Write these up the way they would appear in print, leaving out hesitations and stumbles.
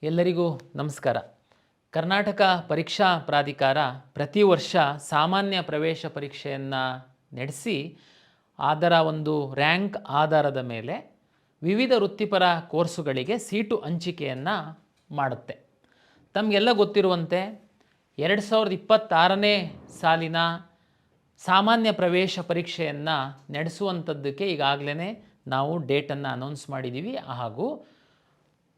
ಎಲ್ಲರಿಗೂ ನಮಸ್ಕಾರ. ಕರ್ನಾಟಕ ಪರೀಕ್ಷಾ ಪ್ರಾಧಿಕಾರ ಪ್ರತಿ ವರ್ಷ ಸಾಮಾನ್ಯ ಪ್ರವೇಶ ಪರೀಕ್ಷೆಯನ್ನು ನಡೆಸಿ ಅದರ ಒಂದು ರ್ಯಾಂಕ್ ಆಧಾರದ ಮೇಲೆ ವಿವಿಧ ವೃತ್ತಿಪರ ಕೋರ್ಸುಗಳಿಗೆ ಸೀಟು ಹಂಚಿಕೆಯನ್ನು ಮಾಡುತ್ತೆ. ತಮಗೆಲ್ಲ ಗೊತ್ತಿರುವಂತೆ 2026ನೇ ಸಾಲಿನ ಸಾಮಾನ್ಯ ಪ್ರವೇಶ ಪರೀಕ್ಷೆಯನ್ನು ನಡೆಸುವಂಥದ್ದಕ್ಕೆ ಈಗಾಗಲೇ ನಾವು ಡೇಟನ್ನು ಅನೌನ್ಸ್ ಮಾಡಿದ್ದೀವಿ. ಹಾಗೂ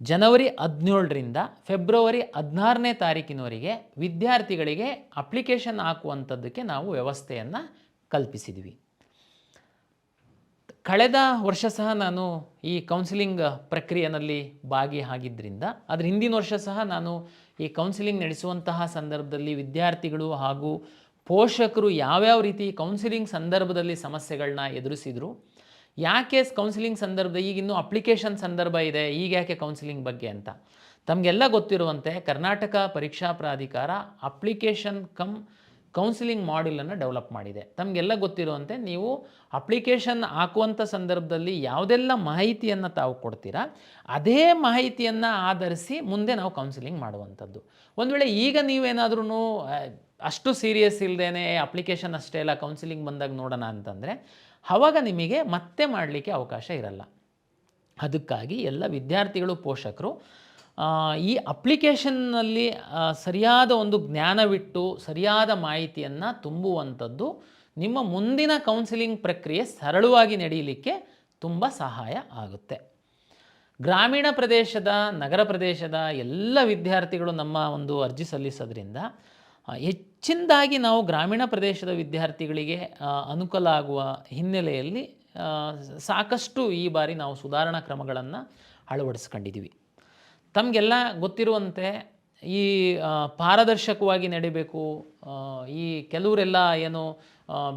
ಜನವರಿ 17ರಿಂದ ಫೆಬ್ರವರಿ 16ನೇ ತಾರೀಕಿನವರೆಗೆ ವಿದ್ಯಾರ್ಥಿಗಳಿಗೆ ಅಪ್ಲಿಕೇಶನ್ ಹಾಕುವಂಥದ್ದಕ್ಕೆ ನಾವು ವ್ಯವಸ್ಥೆಯನ್ನು ಕಲ್ಪಿಸಿದ್ವಿ. ಕಳೆದ ವರ್ಷ ಸಹ ನಾನು ಈ ಕೌನ್ಸಿಲಿಂಗ್ ಪ್ರಕ್ರಿಯೆಯಲ್ಲಿ ಭಾಗಿಯಾಗಿದ್ದರಿಂದ ಅದರ ಹಿಂದಿನ ವರ್ಷ ಸಹ ನಾನು ಈ ಕೌನ್ಸಿಲಿಂಗ್ ನಡೆಸುವಂತಹ ಸಂದರ್ಭದಲ್ಲಿ ವಿದ್ಯಾರ್ಥಿಗಳು ಹಾಗೂ ಪೋಷಕರು ಯಾವ್ಯಾವ ರೀತಿ ಕೌನ್ಸಿಲಿಂಗ್ ಸಂದರ್ಭದಲ್ಲಿ ಸಮಸ್ಯೆಗಳನ್ನ ಎದುರಿಸಿದರು, ಯಾಕೆ ಕೌನ್ಸಿಲಿಂಗ್ ಸಂದರ್ಭ ಈಗಿನ್ನೂ ಅಪ್ಲಿಕೇಶನ್ ಸಂದರ್ಭ ಇದೆ, ಈಗ ಯಾಕೆ ಕೌನ್ಸಿಲಿಂಗ್ ಬಗ್ಗೆ ಅಂತ ತಮಗೆಲ್ಲ ಗೊತ್ತಿರುವಂತೆ ಕರ್ನಾಟಕ ಪರೀಕ್ಷಾ ಪ್ರಾಧಿಕಾರ ಅಪ್ಲಿಕೇಶನ್ ಕೌನ್ಸಿಲಿಂಗ್ ಮಾಡ್ಯೂಲನ್ನು ಡೆವಲಪ್ ಮಾಡಿದೆ. ತಮಗೆಲ್ಲ ಗೊತ್ತಿರುವಂತೆ ನೀವು ಅಪ್ಲಿಕೇಶನ್ ಹಾಕುವಂಥ ಸಂದರ್ಭದಲ್ಲಿ ಯಾವುದೆಲ್ಲ ಮಾಹಿತಿಯನ್ನು ತಾವು ಕೊಡ್ತೀರಾ ಅದೇ ಮಾಹಿತಿಯನ್ನು ಆಧರಿಸಿ ಮುಂದೆ ನಾವು ಕೌನ್ಸಿಲಿಂಗ್ ಮಾಡುವಂಥದ್ದು. ಒಂದು ವೇಳೆ ಈಗ ನೀವೇನಾದ್ರೂ ಅಷ್ಟು ಸೀರಿಯಸ್ ಇಲ್ಲದೇ ಅಪ್ಲಿಕೇಶನ್ ಅಷ್ಟೇ ಅಲ್ಲ ಕೌನ್ಸಿಲಿಂಗ್ ಬಂದಾಗ ನೋಡೋಣ ಅಂತಂದರೆ ಆವಾಗ ನಿಮಗೆ ಮತ್ತೆ ಮಾಡಲಿಕ್ಕೆ ಅವಕಾಶ ಇರಲ್ಲ. ಅದಕ್ಕಾಗಿ ಎಲ್ಲ ವಿದ್ಯಾರ್ಥಿಗಳು ಪೋಷಕರು ಈ ಅಪ್ಲಿಕೇಶನ್ನಲ್ಲಿ ಸರಿಯಾದ ಒಂದು ಜ್ಞಾನವಿಟ್ಟು ಸರಿಯಾದ ಮಾಹಿತಿಯನ್ನು ತುಂಬುವಂಥದ್ದು ನಿಮ್ಮ ಮುಂದಿನ ಕೌನ್ಸಿಲಿಂಗ್ ಪ್ರಕ್ರಿಯೆ ಸರಳವಾಗಿ ನಡೆಯಲಿಕ್ಕೆ ತುಂಬ ಸಹಾಯ ಆಗುತ್ತೆ. ಗ್ರಾಮೀಣ ಪ್ರದೇಶದ ನಗರ ಪ್ರದೇಶದ ಎಲ್ಲ ವಿದ್ಯಾರ್ಥಿಗಳು ನಮ್ಮ ಒಂದು ಅರ್ಜಿ ಸಲ್ಲಿಸೋದ್ರಿಂದ ಹೆಚ್ಚಿನದಾಗಿ ನಾವು ಗ್ರಾಮೀಣ ಪ್ರದೇಶದ ವಿದ್ಯಾರ್ಥಿಗಳಿಗೆ ಅನುಕೂಲ ಆಗುವ ಹಿನ್ನೆಲೆಯಲ್ಲಿ ಸಾಕಷ್ಟು ಈ ಬಾರಿ ನಾವು ಸುಧಾರಣಾ ಕ್ರಮಗಳನ್ನು ಅಳವಡಿಸ್ಕೊಂಡಿದ್ದೀವಿ. ತಮಗೆಲ್ಲ ಗೊತ್ತಿರುವಂತೆ ಈ ಪಾರದರ್ಶಕವಾಗಿ ನಡೀಬೇಕು, ಈ ಕೆಲವರೆಲ್ಲ ಏನು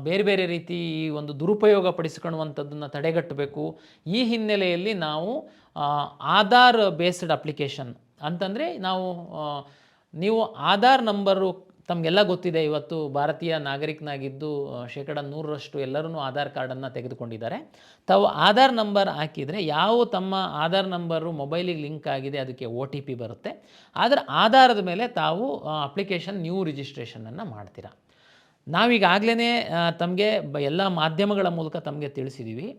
ಬೇರೆ ಬೇರೆ ರೀತಿ ಈ ಒಂದು ದುರುಪಯೋಗ ಪಡಿಸ್ಕೊಳ್ಳುವಂಥದ್ದನ್ನು ತಡೆಗಟ್ಟಬೇಕು. ಈ ಹಿನ್ನೆಲೆಯಲ್ಲಿ ನಾವು ಆಧಾರ್ ಬೇಸ್ಡ್ ಅಪ್ಲಿಕೇಶನ್ ಅಂತಂದರೆ ನೀವು ಆಧಾರ್ ನಂಬರು ತಮಗೆಲ್ಲ ಗೊತ್ತಿದೆ. ಇವತ್ತು ಭಾರತೀಯ ನಾಗರಿಕನಾಗಿದ್ದು 100% ಎಲ್ಲರೂ ಆಧಾರ್ ಕಾರ್ಡನ್ನು ತೆಗೆದುಕೊಂಡಿದ್ದಾರೆ. ತಾವು ಆಧಾರ್ ನಂಬರ್ ಹಾಕಿದರೆ ತಮ್ಮ ಆಧಾರ್ ನಂಬರು ಮೊಬೈಲಿಗೆ ಲಿಂಕ್ ಆಗಿದೆ ಅದಕ್ಕೆ OTP ಬರುತ್ತೆ. ಅದರ ಆಧಾರದ ಮೇಲೆ ತಾವು ಅಪ್ಲಿಕೇಶನ್ ನ್ಯೂ ರಿಜಿಸ್ಟ್ರೇಷನನ್ನು ಮಾಡ್ತೀರಾ. ನಾವೀಗಾಗಲೇ ತಮಗೆ ಎಲ್ಲ ಮಾಧ್ಯಮಗಳ ಮೂಲಕ ತಮಗೆ ತಿಳಿಸಿದ್ದೀವಿ.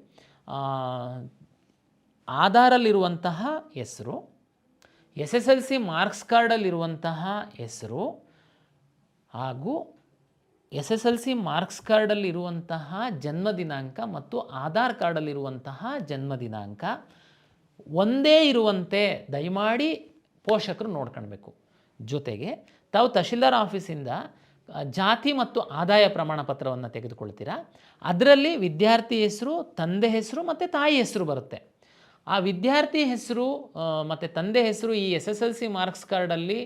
ಆಧಾರಲ್ಲಿರುವಂತಹ ಹೆಸರು, SSLC ಮಾರ್ಕ್ಸ್ ಕಾರ್ಡಲ್ಲಿರುವಂತಹ ಹೆಸರು ಹಾಗೂ SSLC ಮಾರ್ಕ್ಸ್ ಕಾರ್ಡಲ್ಲಿರುವಂತಹ ಜನ್ಮ ದಿನಾಂಕ ಮತ್ತು ಆಧಾರ್ ಕಾರ್ಡಲ್ಲಿರುವಂತಹ ಜನ್ಮ ದಿನಾಂಕ ಒಂದೇ ಇರುವಂತೆ ದಯಮಾಡಿ ಪೋಷಕರು ನೋಡ್ಕೊಳ್ಬೇಕು. ಜೊತೆಗೆ ತಾವು ತಹಶೀಲ್ದಾರ್ ಆಫೀಸಿಂದ ಜಾತಿ ಮತ್ತು ಆದಾಯ ಪ್ರಮಾಣ ಪತ್ರವನ್ನು ತೆಗೆದುಕೊಳ್ತೀರಾ. ಅದರಲ್ಲಿ ವಿದ್ಯಾರ್ಥಿ ಹೆಸರು, ತಂದೆ ಹೆಸರು ಮತ್ತು ತಾಯಿ ಹೆಸರು ಬರುತ್ತೆ. ಆ ವಿದ್ಯಾರ್ಥಿ ಹೆಸರು ಮತ್ತು ತಂದೆ ಹೆಸರು ಈ SSLC ಮಾರ್ಕ್ಸ್ ಕಾರ್ಡಲ್ಲಿ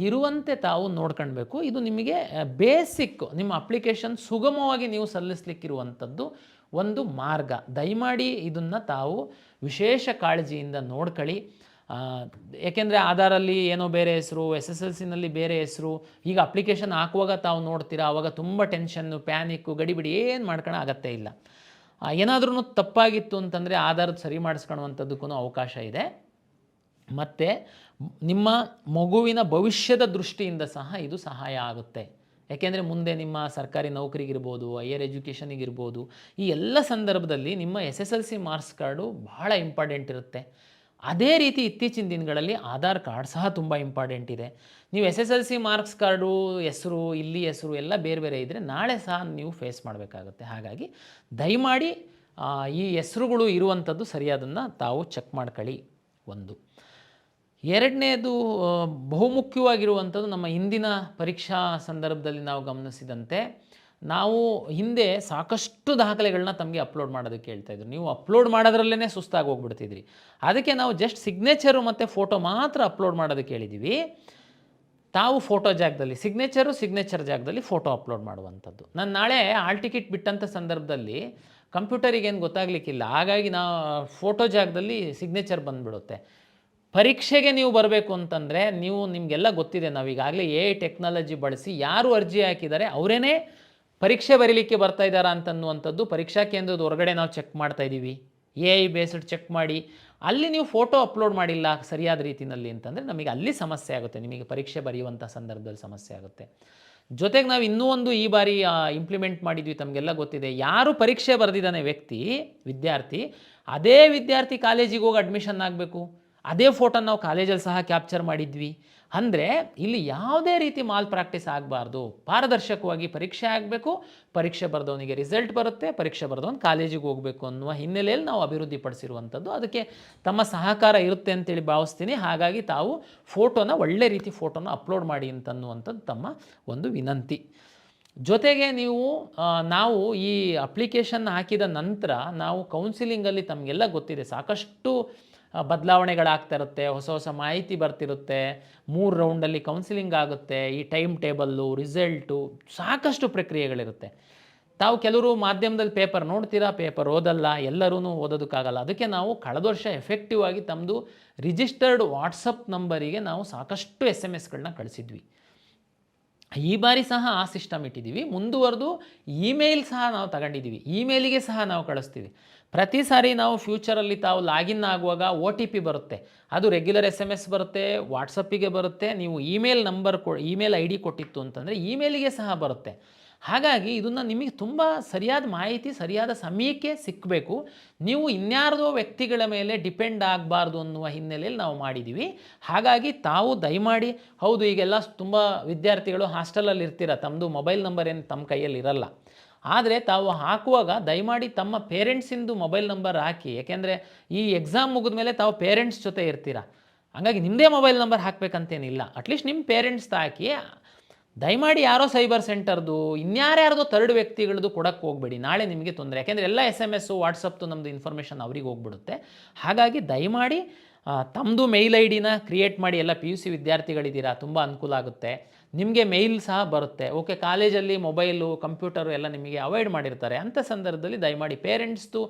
ಇರುವಂತೆ ತಾವು ನೋಡ್ಕೊಳ್ಬೇಕು. ಇದು ನಿಮಗೆ ಬೇಸಿಕ್ ನಿಮ್ಮ ಅಪ್ಲಿಕೇಶನ್ ಸುಗಮವಾಗಿ ನೀವು ಸಲ್ಲಿಸಲಿಕ್ಕಿರುವಂಥದ್ದು ಒಂದು ಮಾರ್ಗ. ದಯಮಾಡಿ ಇದನ್ನು ತಾವು ವಿಶೇಷ ಕಾಳಜಿಯಿಂದ ನೋಡ್ಕೊಳ್ಳಿ. ಏಕೆಂದರೆ ಆಧಾರಲ್ಲಿ ಏನೋ ಬೇರೆ ಹೆಸರು, SSLCನಲ್ಲಿ ಬೇರೆ ಹೆಸರು, ಈಗ ಅಪ್ಲಿಕೇಶನ್ ಹಾಕುವಾಗ ತಾವು ನೋಡ್ತೀರಾ ಆವಾಗ ತುಂಬ ಟೆನ್ಷನ್ನು, ಪ್ಯಾನಿಕ್ಕು, ಗಡಿಬಿಡಿ ಏನು ಮಾಡ್ಕೊಳ್ಳೋ ಅಗತ್ಯ ಇಲ್ಲ. ಏನಾದ್ರೂ ತಪ್ಪಾಗಿತ್ತು ಅಂತಂದರೆ ಆಧಾರದ ಸರಿ ಮಾಡಿಸ್ಕೊಳ್ಳುವಂಥದ್ದಕ್ಕೂ ಅವಕಾಶ ಇದೆ. ಮತ್ತು ನಿಮ್ಮ ಮಗುವಿನ ಭವಿಷ್ಯದ ದೃಷ್ಟಿಯಿಂದ ಸಹ ಇದು ಸಹಾಯ ಆಗುತ್ತೆ. ಯಾಕೆಂದರೆ ಮುಂದೆ ನಿಮ್ಮ ಸರ್ಕಾರಿ ನೌಕರಿಗಿರ್ಬೋದು, ಹೈಯರ್ ಎಜುಕೇಷನಿಗಿರ್ಬೋದು, ಈ ಎಲ್ಲ ಸಂದರ್ಭದಲ್ಲಿ ನಿಮ್ಮ SSLC ಮಾರ್ಕ್ಸ್ ಕಾರ್ಡು ಬಹಳ ಇಂಪಾರ್ಟೆಂಟ್ ಇರುತ್ತೆ. ಅದೇ ರೀತಿ ಇತ್ತೀಚಿನ ದಿನಗಳಲ್ಲಿ ಆಧಾರ್ ಕಾರ್ಡ್ ಸಹ ತುಂಬ ಇಂಪಾರ್ಟೆಂಟ್ ಇದೆ. ನೀವು SSLC ಮಾರ್ಕ್ಸ್ ಕಾರ್ಡು ಹೆಸರು, ಇಲ್ಲಿ ಹೆಸರು ಎಲ್ಲ ಬೇರೆ ಬೇರೆ ಇದ್ದರೆ ನಾಳೆ ಸಹ ನೀವು ಫೇಸ್ ಮಾಡಬೇಕಾಗುತ್ತೆ. ಹಾಗಾಗಿ ದಯಮಾಡಿ ಈ ಹೆಸರುಗಳು ಇರುವಂಥದ್ದು ಸರಿಯಾದನ್ನು ತಾವು ಚೆಕ್ ಮಾಡ್ಕೊಳ್ಳಿ. ಒಂದು ಎರಡನೇದು ಬಹುಮುಖ್ಯವಾಗಿರುವಂಥದ್ದು ನಮ್ಮ ಹಿಂದಿನ ಪರೀಕ್ಷಾ ಸಂದರ್ಭದಲ್ಲಿ ನಾವು ಗಮನಿಸಿದಂತೆ ನಾವು ಹಿಂದೆ ಸಾಕಷ್ಟು ದಾಖಲೆಗಳನ್ನ ತಮಗೆ ಅಪ್ಲೋಡ್ ಮಾಡೋದಕ್ಕೆ ಹೇಳ್ತಾಯಿದ್ರು. ನೀವು ಅಪ್ಲೋಡ್ ಮಾಡೋದ್ರಲ್ಲೇ ಸುಸ್ತಾಗಿ ಹೋಗ್ಬಿಡ್ತಿದ್ರಿ. ಅದಕ್ಕೆ ನಾವು ಜಸ್ಟ್ ಸಿಗ್ನೇಚರು ಮತ್ತು ಫೋಟೋ ಮಾತ್ರ ಅಪ್ಲೋಡ್ ಮಾಡೋದಕ್ಕೆ ಹೇಳಿದ್ದೀವಿ. ತಾವು ಫೋಟೋ ಜಾಗದಲ್ಲಿ ಸಿಗ್ನೇಚರ್ ಜಾಗದಲ್ಲಿ ಫೋಟೋ ಅಪ್ಲೋಡ್ ಮಾಡುವಂಥದ್ದು. ನಾನು ನಾಳೆ ಹಾಲ್ ಟಿಕೆಟ್ ಬಿಟ್ಟಂಥ ಸಂದರ್ಭದಲ್ಲಿ ಕಂಪ್ಯೂಟರಿಗೇನು ಗೊತ್ತಾಗಲಿಕ್ಕಿಲ್ಲ, ಹಾಗಾಗಿ ನಾವು ಫೋಟೋ ಜಾಗದಲ್ಲಿ ಸಿಗ್ನೇಚರ್ ಬಂದುಬಿಡುತ್ತೆ. ಪರೀಕ್ಷೆಗೆ ನೀವು ಬರಬೇಕು ಅಂತಂದರೆ ನಿಮಗೆಲ್ಲ ಗೊತ್ತಿದೆ, ನಾವೀಗಾಗಲೇ AI ಟೆಕ್ನಾಲಜಿ ಬಳಸಿ ಯಾರು ಅರ್ಜಿ ಹಾಕಿದ್ದಾರೆ ಅವರೇ ಪರೀಕ್ಷೆ ಬರೀಲಿಕ್ಕೆ ಬರ್ತಾ ಇದ್ದಾರಾ ಅಂತನ್ನುವಂಥದ್ದು ಪರೀಕ್ಷಾ ಕೇಂದ್ರದ ಹೊರಗಡೆ ನಾವು ಚೆಕ್ ಮಾಡ್ತಾ ಇದ್ದೀವಿ. AI ಬೇಸ್ಡ್ ಚೆಕ್ ಮಾಡಿ. ಅಲ್ಲಿ ನೀವು ಫೋಟೋ ಅಪ್ಲೋಡ್ ಮಾಡಿಲ್ಲ ಸರಿಯಾದ ರೀತಿಯಲ್ಲಿ ಅಂತಂದರೆ ನಮಗೆ ಅಲ್ಲಿ ಸಮಸ್ಯೆ ಆಗುತ್ತೆ, ನಿಮಗೆ ಪರೀಕ್ಷೆ ಬರೆಯುವಂಥ ಸಂದರ್ಭದಲ್ಲಿ ಸಮಸ್ಯೆ ಆಗುತ್ತೆ. ಜೊತೆಗೆ ನಾವು ಇನ್ನೂ ಒಂದು ಈ ಬಾರಿ ಇಂಪ್ಲಿಮೆಂಟ್ ಮಾಡಿದ್ವಿ, ತಮಗೆಲ್ಲ ಗೊತ್ತಿದೆ. ಯಾರು ಪರೀಕ್ಷೆ ಬರೆದಿದ್ದಾನೆ ವಿದ್ಯಾರ್ಥಿ, ಅದೇ ವಿದ್ಯಾರ್ಥಿ ಕಾಲೇಜಿಗೆ ಹೋಗಿ ಅಡ್ಮಿಷನ್ ಆಗಬೇಕು. ಅದೇ ಫೋಟೋನ ನಾವು ಕಾಲೇಜಲ್ಲಿ ಸಹ ಕ್ಯಾಪ್ಚರ್ ಮಾಡಿದ್ವಿ. ಅಂದರೆ ಇಲ್ಲಿ ಯಾವುದೇ ರೀತಿ ಮಾಲ್ ಪ್ರಾಕ್ಟೀಸ್ ಆಗಬಾರ್ದು, ಪಾರದರ್ಶಕವಾಗಿ ಪರೀಕ್ಷೆ ಆಗಬೇಕು, ಪರೀಕ್ಷೆ ಬರೆದವನಿಗೆ ರಿಸಲ್ಟ್ ಬರುತ್ತೆ, ಪರೀಕ್ಷೆ ಬರೆದವನು ಕಾಲೇಜಿಗೆ ಹೋಗಬೇಕು ಅನ್ನುವ ಹಿನ್ನೆಲೆಯಲ್ಲಿ ನಾವು ಅಭಿವೃದ್ಧಿಪಡಿಸಿರುವಂಥದ್ದು. ಅದಕ್ಕೆ ತಮ್ಮ ಸಹಕಾರ ಇರುತ್ತೆ ಅಂತೇಳಿ ಭಾವಿಸ್ತೀನಿ. ಹಾಗಾಗಿ ತಾವು ಒಳ್ಳೆ ರೀತಿ ಫೋಟೋನ ಅಪ್ಲೋಡ್ ಮಾಡಿ ಅಂತನ್ನುವಂಥದ್ದು ತಮ್ಮ ಒಂದು ವಿನಂತಿ. ಜೊತೆಗೆ ನಾವು ಈ ಅಪ್ಲಿಕೇಶನ್ ಹಾಕಿದ ನಂತರ ನಾವು ಕೌನ್ಸಿಲಿಂಗಲ್ಲಿ ತಮಗೆಲ್ಲ ಗೊತ್ತಿದೆ ಸಾಕಷ್ಟು ಬದಲಾವಣೆಗಳಾಗ್ತಾ ಇರುತ್ತೆ, ಹೊಸ ಮಾಹಿತಿ ಬರ್ತಿರುತ್ತೆ. 3 ರೌಂಡಲ್ಲಿ ಕೌನ್ಸಿಲಿಂಗ್ ಆಗುತ್ತೆ, ಈ ಟೈಮ್ ಟೇಬಲ್ಲು, ರಿಸಲ್ಟು, ಸಾಕಷ್ಟು ಪ್ರಕ್ರಿಯೆಗಳಿರುತ್ತೆ. ತಾವು ಕೆಲವರು ಮಾಧ್ಯಮದಲ್ಲಿ ಪೇಪರ್ ನೋಡ್ತೀರಾ, ಪೇಪರ್ ಓದಲ್ಲ, ಎಲ್ಲರೂ ಓದೋದಕ್ಕಾಗಲ್ಲ. ಅದಕ್ಕೆ ನಾವು ಕಳೆದ ವರ್ಷ ಎಫೆಕ್ಟಿವ್ ಆಗಿ ತಮ್ಮದು ರಿಜಿಸ್ಟರ್ಡ್ ವಾಟ್ಸಪ್ ನಂಬರಿಗೆ ನಾವು ಸಾಕಷ್ಟು SMS ಕಳಿಸಿದ್ವಿ. ಈ ಬಾರಿ ಸಹ ಆ ಸಿಸ್ಟಮ್ ಇಟ್ಟಿದ್ದೀವಿ. ಮುಂದುವರೆದು ಇಮೇಲ್ ಸಹ ನಾವು ತಗೊಂಡಿದ್ದೀವಿ, ಇಮೇಲಿಗೆ ಸಹ ನಾವು ಕಳಿಸ್ತೀವಿ. ಪ್ರತಿ ಸಾರಿ ನಾವು ಫ್ಯೂಚರಲ್ಲಿ ತಾವು ಲಾಗಿನ್ ಆಗುವಾಗ OTP ಬರುತ್ತೆ, ಅದು ರೆಗ್ಯುಲರ್ SMS ಬರುತ್ತೆ, ವಾಟ್ಸಪ್ಪಿಗೆ ಬರುತ್ತೆ. ನೀವು ಇಮೇಲ್ ID ಕೊಟ್ಟಿತ್ತು ಅಂತಂದರೆ ಇಮೇಲಿಗೆ ಸಹ ಬರುತ್ತೆ. ಹಾಗಾಗಿ ಇದನ್ನು ನಿಮಗೆ ತುಂಬ ಸರಿಯಾದ ಮಾಹಿತಿ ಸರಿಯಾದ ಸಮಯಕ್ಕೆ ಸಿಕ್ಕಬೇಕು. ನೀವು ಇನ್ಯಾರ್ದೋ ವ್ಯಕ್ತಿಗಳ ಮೇಲೆ ಡಿಪೆಂಡ್ ಆಗಬಾರ್ದು ಅನ್ನುವ ಹಿನ್ನೆಲೆಯಲ್ಲಿ ನಾವು ಮಾಡಿದ್ದೀವಿ. ಹಾಗಾಗಿ ತಾವು ದಯಮಾಡಿ, ಹೌದು ಈಗೆಲ್ಲ ತುಂಬ ವಿದ್ಯಾರ್ಥಿಗಳು ಹಾಸ್ಟೆಲಲ್ಲಿ ಇರ್ತೀರ, ತಮ್ಮದು ಮೊಬೈಲ್ ನಂಬರ್ ಏನು ತಮ್ಮ ಕೈಯಲ್ಲಿ ಇರಲ್ಲ. ಆದರೆ ತಾವು ಹಾಕುವಾಗ ದಯಮಾಡಿ ತಮ್ಮ ಪೇರೆಂಟ್ಸಿಂದು ಮೊಬೈಲ್ ನಂಬರ್ ಹಾಕಿ. ಯಾಕೆಂದರೆ ಈ ಎಕ್ಸಾಮ್ ಮುಗಿದ ಮೇಲೆ ತಾವು ಪೇರೆಂಟ್ಸ್ ಜೊತೆ ಇರ್ತೀರ, ಹಾಗಾಗಿ ನಿಮ್ಮದೇ ಮೊಬೈಲ್ ನಂಬರ್ ಹಾಕಬೇಕಂತೇನಿಲ್ಲ. ಅಟ್ಲೀಸ್ಟ್ ನಿಮ್ಮ ಪೇರೆಂಟ್ಸ್ ಹಾಕಿ. ದಯಮಾಡಿ ಯಾರೋ ಸೈಬರ್ ಸೆಂಟರ್ದು ಇನ್ಯಾರ್ಯಾರ್ದೋ ಥರ್ಡ್ ವ್ಯಕ್ತಿಗಳದ್ದು ಕೊಡೋಕ್ಕೆ ಹೋಗಬೇಡಿ, ನಾಳೆ ನಿಮಗೆ ತೊಂದರೆ. ಯಾಕೆಂದರೆ ಎಲ್ಲ SMS ವಾಟ್ಸಪ್ದು ನಮ್ಮದು ಇನ್ಫಾರ್ಮೇಷನ್ ಅವ್ರಿಗೆ ಹೋಗ್ಬಿಡುತ್ತೆ. ಹಾಗಾಗಿ ದಯಮಾಡಿ ತಮ್ಮದು ಮೇಲ್ ID ಕ್ರಿಯೇಟ್ ಮಾಡಿ. ಎಲ್ಲ PUC ವಿದ್ಯಾರ್ಥಿಗಳಿದ್ದೀರಾ, ತುಂಬ ಅನುಕೂಲ ಆಗುತ್ತೆ. ನಿಮಗೆ ಮೇಲ್ ಸಹ ಬರುತ್ತೆ. ಓಕೆ, ಕಾಲೇಜಲ್ಲಿ ಮೊಬೈಲು ಕಂಪ್ಯೂಟರು ಎಲ್ಲ ನಿಮಗೆ ಅವಾಯ್ಡ್ ಮಾಡಿರ್ತಾರೆ. ಅಂಥ ಸಂದರ್ಭದಲ್ಲಿ ದಯಮಾಡಿ ಪೇರೆಂಟ್ಸ್ದು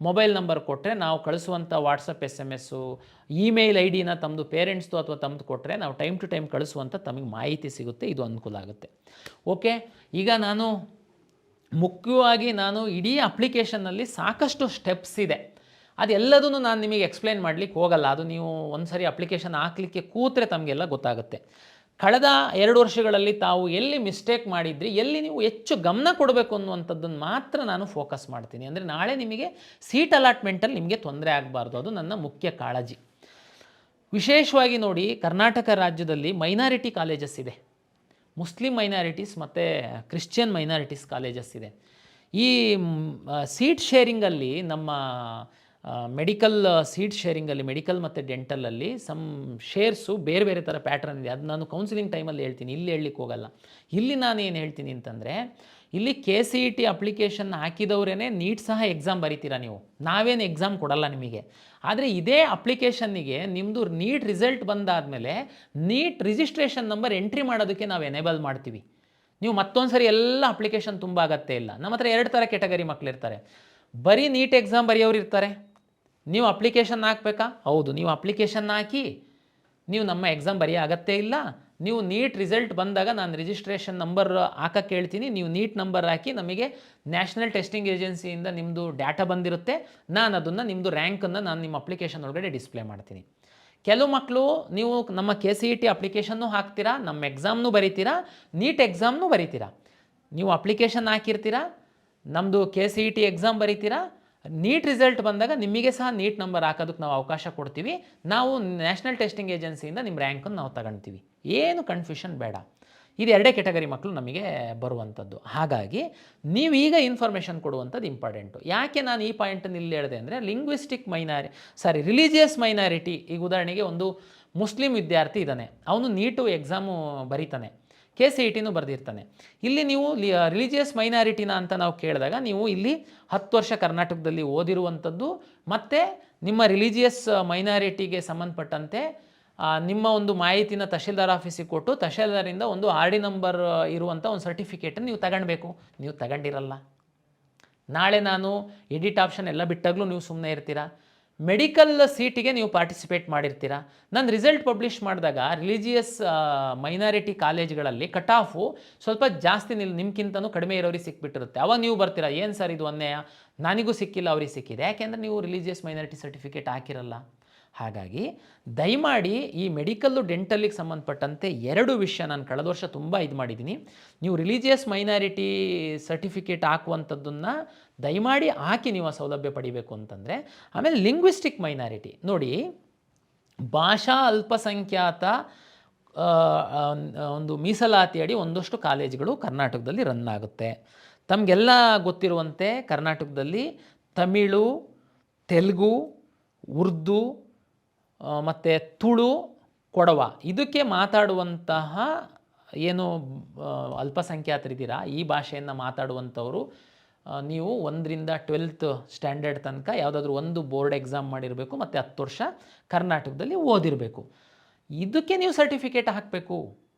ಮೊಬೈಲ್ ನಂಬರ್ ಕೊಟ್ಟರೆ ನಾವು ಕಳಿಸುವಂಥ ವಾಟ್ಸಪ್ SMS ಇಮೇಲ್ ID ತಮ್ಮದು ಪೇರೆಂಟ್ಸ್ದು ಅಥವಾ ತಮ್ಮದು ಕೊಟ್ಟರೆ ನಾವು ಟೈಮ್ ಟು ಟೈಮ್ ಕಳಿಸುವಂಥ ತಮಗೆ ಮಾಹಿತಿ ಸಿಗುತ್ತೆ. ಇದು ಅನುಕೂಲ ಆಗುತ್ತೆ. ಓಕೆ, ಈಗ ಮುಖ್ಯವಾಗಿ ಇಡೀ ಅಪ್ಲಿಕೇಶನ್ನಲ್ಲಿ ಸಾಕಷ್ಟು ಸ್ಟೆಪ್ಸ್ ಇದೆ. ಅದೆಲ್ಲದನ್ನು ನಾನು ನಿಮಗೆ ಎಕ್ಸ್ಪ್ಲೈನ್ ಮಾಡಲಿಕ್ಕೆ ಹೋಗಲ್ಲ. ಅದು ನೀವು ಒಂದು ಸರಿ ಅಪ್ಲಿಕೇಶನ್ ಹಾಕಲಿಕ್ಕೆ ಕೂತ್ರೆ ತಮಗೆಲ್ಲ ಗೊತ್ತಾಗುತ್ತೆ. ಕಳೆದ 2 ವರ್ಷಗಳಲ್ಲಿ ತಾವು ಎಲ್ಲಿ ಮಿಸ್ಟೇಕ್ ಮಾಡಿದ್ರಿ, ಎಲ್ಲಿ ನೀವು ಹೆಚ್ಚು ಗಮನ ಕೊಡಬೇಕು ಅನ್ನುವಂಥದ್ದನ್ನು ಮಾತ್ರ ನಾನು ಫೋಕಸ್ ಮಾಡ್ತೀನಿ. ಅಂದರೆ ನಾಳೆ ನಿಮಗೆ ಸೀಟ್ ಅಲಾಟ್ಮೆಂಟಲ್ಲಿ ನಿಮಗೆ ತೊಂದರೆ ಆಗಬಾರ್ದು, ಅದು ನನ್ನ ಮುಖ್ಯ ಕಾಳಜಿ. ವಿಶೇಷವಾಗಿ ನೋಡಿ, ಕರ್ನಾಟಕ ರಾಜ್ಯದಲ್ಲಿ ಮೈನಾರಿಟಿ ಕಾಲೇಜಸ್ ಇದೆ, ಮುಸ್ಲಿಂ ಮೈನಾರಿಟೀಸ್ ಮತ್ತು ಕ್ರಿಶ್ಚಿಯನ್ ಮೈನಾರಿಟೀಸ್ ಕಾಲೇಜಸ್ ಇದೆ. ಈ ಸೀಟ್ ಶೇರಿಂಗಲ್ಲಿ ನಮ್ಮ ಮೆಡಿಕಲ್ ಸೀಟ್ ಶೇರಿಂಗಲ್ಲಿ, ಮೆಡಿಕಲ್ ಮತ್ತು ಡೆಂಟಲಲ್ಲಿ ಶೇರ್ಸು ಬೇರೆ ಬೇರೆ ಥರ ಪ್ಯಾಟ್ರನ್ ಇದೆ. ಅದು ನಾನು ಕೌನ್ಸಿಲಿಂಗ್ ಟೈಮಲ್ಲಿ ಹೇಳ್ತೀನಿ, ಇಲ್ಲಿ ಹೇಳಲಿಕ್ಕೆ ಹೋಗಲ್ಲ. ಇಲ್ಲಿ ನಾನು ಏನು ಹೇಳ್ತೀನಿ ಅಂತಂದರೆ, ಇಲ್ಲಿ KCET ಅಪ್ಲಿಕೇಶನ್ ಹಾಕಿದವರೇ ನೀಟ್ ಸಹ ಎಕ್ಸಾಮ್ ಬರೀತೀರಾ ನೀವು, ನಾವೇನು ಎಕ್ಸಾಮ್ ಕೊಡಲ್ಲ ನಿಮಗೆ. ಆದರೆ ಇದೇ ಅಪ್ಲಿಕೇಶನ್ನಿಗೆ ನಿಮ್ಮದು ನೀಟ್ ರಿಸಲ್ಟ್ ಬಂದಾದಮೇಲೆ ನೀಟ್ ರಿಜಿಸ್ಟ್ರೇಷನ್ ನಂಬರ್ ಎಂಟ್ರಿ ಮಾಡೋದಕ್ಕೆ ನಾವು ಎನೇಬಲ್ ಮಾಡ್ತೀವಿ. ನೀವು ಮತ್ತೊಂದು ಸರಿ ಎಲ್ಲ ಅಪ್ಲಿಕೇಶನ್ ತುಂಬ ಅಗತ್ಯ ಇಲ್ಲ. ನಮ್ಮ ಹತ್ರ 2 ಥರ ಕೆಟಗರಿ ಮಕ್ಕಳಿರ್ತಾರೆ. ಬರೀ ನೀಟ್ ಎಕ್ಸಾಮ್ ಬರೆಯೋರು ಇರ್ತಾರೆ. ನೀವು ಅಪ್ಲಿಕೇಶನ್ ಹಾಕಬೇಕಾ? ಹೌದು, ನೀವು ಅಪ್ಲಿಕೇಶನ್ ಹಾಕಿ, ನೀವು ನಮ್ಮ ಎಕ್ಸಾಮ್ ಬರೆಯೋ ಅಗತ್ಯ ಇಲ್ಲ. ನೀವು ನೀಟ್ ರಿಸಲ್ಟ್ ಬಂದಾಗ ನಾನು ರಿಜಿಸ್ಟ್ರೇಷನ್ ನಂಬರ್ ಹಾಕಕ್ಕೆ ಹೇಳ್ತೀನಿ, ನೀವು ನೀಟ್ ನಂಬರ್ ಹಾಕಿ, ನಮಗೆ ನ್ಯಾಷನಲ್ ಟೆಸ್ಟಿಂಗ್ ಏಜೆನ್ಸಿಯಿಂದ ನಿಮ್ಮದು ಡಾಟಾ ಬಂದಿರುತ್ತೆ, ನಾನು ಅದನ್ನು ನಿಮ್ಮದು ರ್ಯಾಂಕನ್ನು ನಾನು ನಿಮ್ಮ ಅಪ್ಲಿಕೇಶನ್ ಒಳಗಡೆ ಡಿಸ್ಪ್ಲೇ ಮಾಡ್ತೀನಿ. ಕೆಲವು ಮಕ್ಕಳು ನೀವು ನಮ್ಮ KCET ಅಪ್ಲಿಕೇಶನ್ನು ಹಾಕ್ತೀರಾ, ನಮ್ಮ ಎಕ್ಸಾಮ್ನೂ ಬರೀತೀರಾ, ನೀಟ್ ಎಕ್ಸಾಮ್ನೂ ಬರೀತೀರಾ. ನೀವು ಅಪ್ಲಿಕೇಶನ್ ಹಾಕಿರ್ತೀರಾ, ನಮ್ಮದು KCET ಎಕ್ಸಾಮ್ ಬರೀತೀರಾ, ನೀಟ್ ರಿಸಲ್ಟ್ ಬಂದಾಗ ನಿಮಗೆ ಸಹ ನೀಟ್ ನಂಬರ್ ಹಾಕೋದಕ್ಕೆ ನಾವು ಅವಕಾಶ ಕೊಡ್ತೀವಿ. ನಾವು ನ್ಯಾಷನಲ್ ಟೆಸ್ಟಿಂಗ್ ಏಜೆನ್ಸಿಯಿಂದ ನಿಮ್ಮ ರ್ಯಾಂಕನ್ನು ನಾವು ತಗೊಳ್ತೀವಿ. ಏನು ಕನ್ಫ್ಯೂಷನ್ ಬೇಡ. ಇದು 2 ಕೆಟಗರಿ ಮಕ್ಕಳು ನಮಗೆ ಬರುವಂಥದ್ದು. ಹಾಗಾಗಿ ನೀವೀಗ ಇನ್ಫಾರ್ಮೇಷನ್ ಕೊಡುವಂಥದ್ದು ಇಂಪಾರ್ಟೆಂಟು. ಯಾಕೆ ನಾನು ಈ ಪಾಯಿಂಟನ್ನು ಇಲ್ಲಿ ಹೇಳಿದೆ ಅಂದರೆ, ರಿಲಿಜಿಯಸ್ ಮೈನಾರಿಟಿ. ಈಗ ಉದಾಹರಣೆಗೆ ಒಂದು ಮುಸ್ಲಿಂ ವಿದ್ಯಾರ್ಥಿ ಇದ್ದಾನೆ, ಅವನು ನೀಟು ಎಕ್ಸಾಮು ಬರೀತಾನೆ, KCETನೂ ಬರೆದಿರ್ತಾನೆ. ಇಲ್ಲಿ ನೀವು ರಿಲಿಜಿಯಸ್ ಮೈನಾರಿಟಿನ ಅಂತ ನಾವು ಕೇಳಿದಾಗ, ನೀವು ಇಲ್ಲಿ 10 ವರ್ಷ ಕರ್ನಾಟಕದಲ್ಲಿ ಓದಿರುವಂಥದ್ದು ಮತ್ತು ನಿಮ್ಮ ರಿಲಿಜಿಯಸ್ ಮೈನಾರಿಟಿಗೆ ಸಂಬಂಧಪಟ್ಟಂತೆ ನಿಮ್ಮ ಒಂದು ಮಾಹಿತಿನ ತಹಶೀಲ್ದಾರ್ ಆಫೀಸಿಗೆ ಕೊಟ್ಟು, ತಹಶೀಲ್ದಾರಿಂದ ಒಂದು RD ನಂಬರ್ ಇರುವಂಥ ಒಂದು ಸರ್ಟಿಫಿಕೇಟನ್ನು ನೀವು ತಗೊಳ್ಬೇಕು. ನೀವು ತಗೊಂಡಿರಲ್ಲ. ನಾಳೆ ನಾನು ಎಡಿಟ್ ಆಪ್ಷನ್ ಎಲ್ಲ ಬಿಟ್ಟಾಗಲೂ ನೀವು ಸುಮ್ಮನೆ ಇರ್ತೀರಾ. ಮೆಡಿಕಲ್ ಸೀಟಿಗೆ ನೀವು ಪಾರ್ಟಿಸಿಪೇಟ್ ಮಾಡಿರ್ತೀರಾ. ನಾನು ರಿಸಲ್ಟ್ ಪಬ್ಲಿಷ್ ಮಾಡಿದಾಗ ರಿಲಿಜಿಯಸ್ ಮೈನಾರಿಟಿ ಕಾಲೇಜ್ಗಳಲ್ಲಿ ಕಟ್ ಆಫು ಸ್ವಲ್ಪ ಜಾಸ್ತಿ ನಿಮ್ಗಿಂತನೂ ಕಡಿಮೆ ಇರೋರಿಗೆ ಸಿಕ್ಬಿಟ್ಟಿರುತ್ತೆ. ಅವಾಗ ನೀವು ಬರ್ತೀರಾ, ಏನು ಸರ್ ಇದು ಅನ್ಯಾಯ, ನನಗೂ ಸಿಕ್ಕಿಲ್ಲ ಅವ್ರಿಗೆ ಸಿಕ್ಕಿದೆ, ಯಾಕೆಂದರೆ ನೀವು ರಿಲಿಜಿಯಸ್ ಮೈನಾರಿಟಿ ಸರ್ಟಿಫಿಕೇಟ್ ಹಾಕಿರಲ್ಲ. ಹಾಗಾಗಿ ದಯಮಾಡಿ ಈ ಮೆಡಿಕಲ್ಲು ಡೆಂಟಲ್ಲಿಗೆ ಸಂಬಂಧಪಟ್ಟಂತೆ 2 ವಿಷಯ ನಾನು ಕಳೆದ ವರ್ಷ ತುಂಬ ಇದು ಮಾಡಿದ್ದೀನಿ. ನೀವು ರಿಲಿಜಿಯಸ್ ಮೈನಾರಿಟಿ ಸರ್ಟಿಫಿಕೇಟ್ ಹಾಕುವಂಥದ್ದನ್ನು ದಯಮಾಡಿ ಹಾಕಿ ನೀವು ಆ ಸೌಲಭ್ಯ ಪಡಿಬೇಕು ಅಂತಂದರೆ. ಆಮೇಲೆ ಲಿಂಗ್ವಿಸ್ಟಿಕ್ ಮೈನಾರಿಟಿ ನೋಡಿ, ಭಾಷಾ ಅಲ್ಪಸಂಖ್ಯಾತ ಒಂದು ಮೀಸಲಾತಿ ಅಡಿ ಒಂದಷ್ಟು ಕಾಲೇಜುಗಳು ಕರ್ನಾಟಕದಲ್ಲಿ ರನ್ ಆಗುತ್ತೆ. ತಮಗೆಲ್ಲ ಗೊತ್ತಿರುವಂತೆ ಕರ್ನಾಟಕದಲ್ಲಿ ತಮಿಳು, ತೆಲುಗು, ಉರ್ದು ಮತ್ತು ತುಳು, ಕೊಡವ ಇದಕ್ಕೆ ಮಾತಾಡುವಂತಹ ಏನು ಅಲ್ಪಸಂಖ್ಯಾತರಿದ್ದೀರಾ, ಈ ಭಾಷೆಯನ್ನು ಮಾತಾಡುವಂಥವರು ನೀವು 1ರಿಂದ 12th ಸ್ಟ್ಯಾಂಡರ್ಡ್ ತನಕ ಯಾವುದಾದ್ರೂ ಒಂದು ಬೋರ್ಡ್ ಎಕ್ಸಾಮ್ ಮಾಡಿರಬೇಕು ಮತ್ತು 10 ವರ್ಷ ಕರ್ನಾಟಕದಲ್ಲಿ ಓದಿರಬೇಕು. ಇದಕ್ಕೆ ನೀವು ಸರ್ಟಿಫಿಕೇಟ್ ಹಾಕಬೇಕು.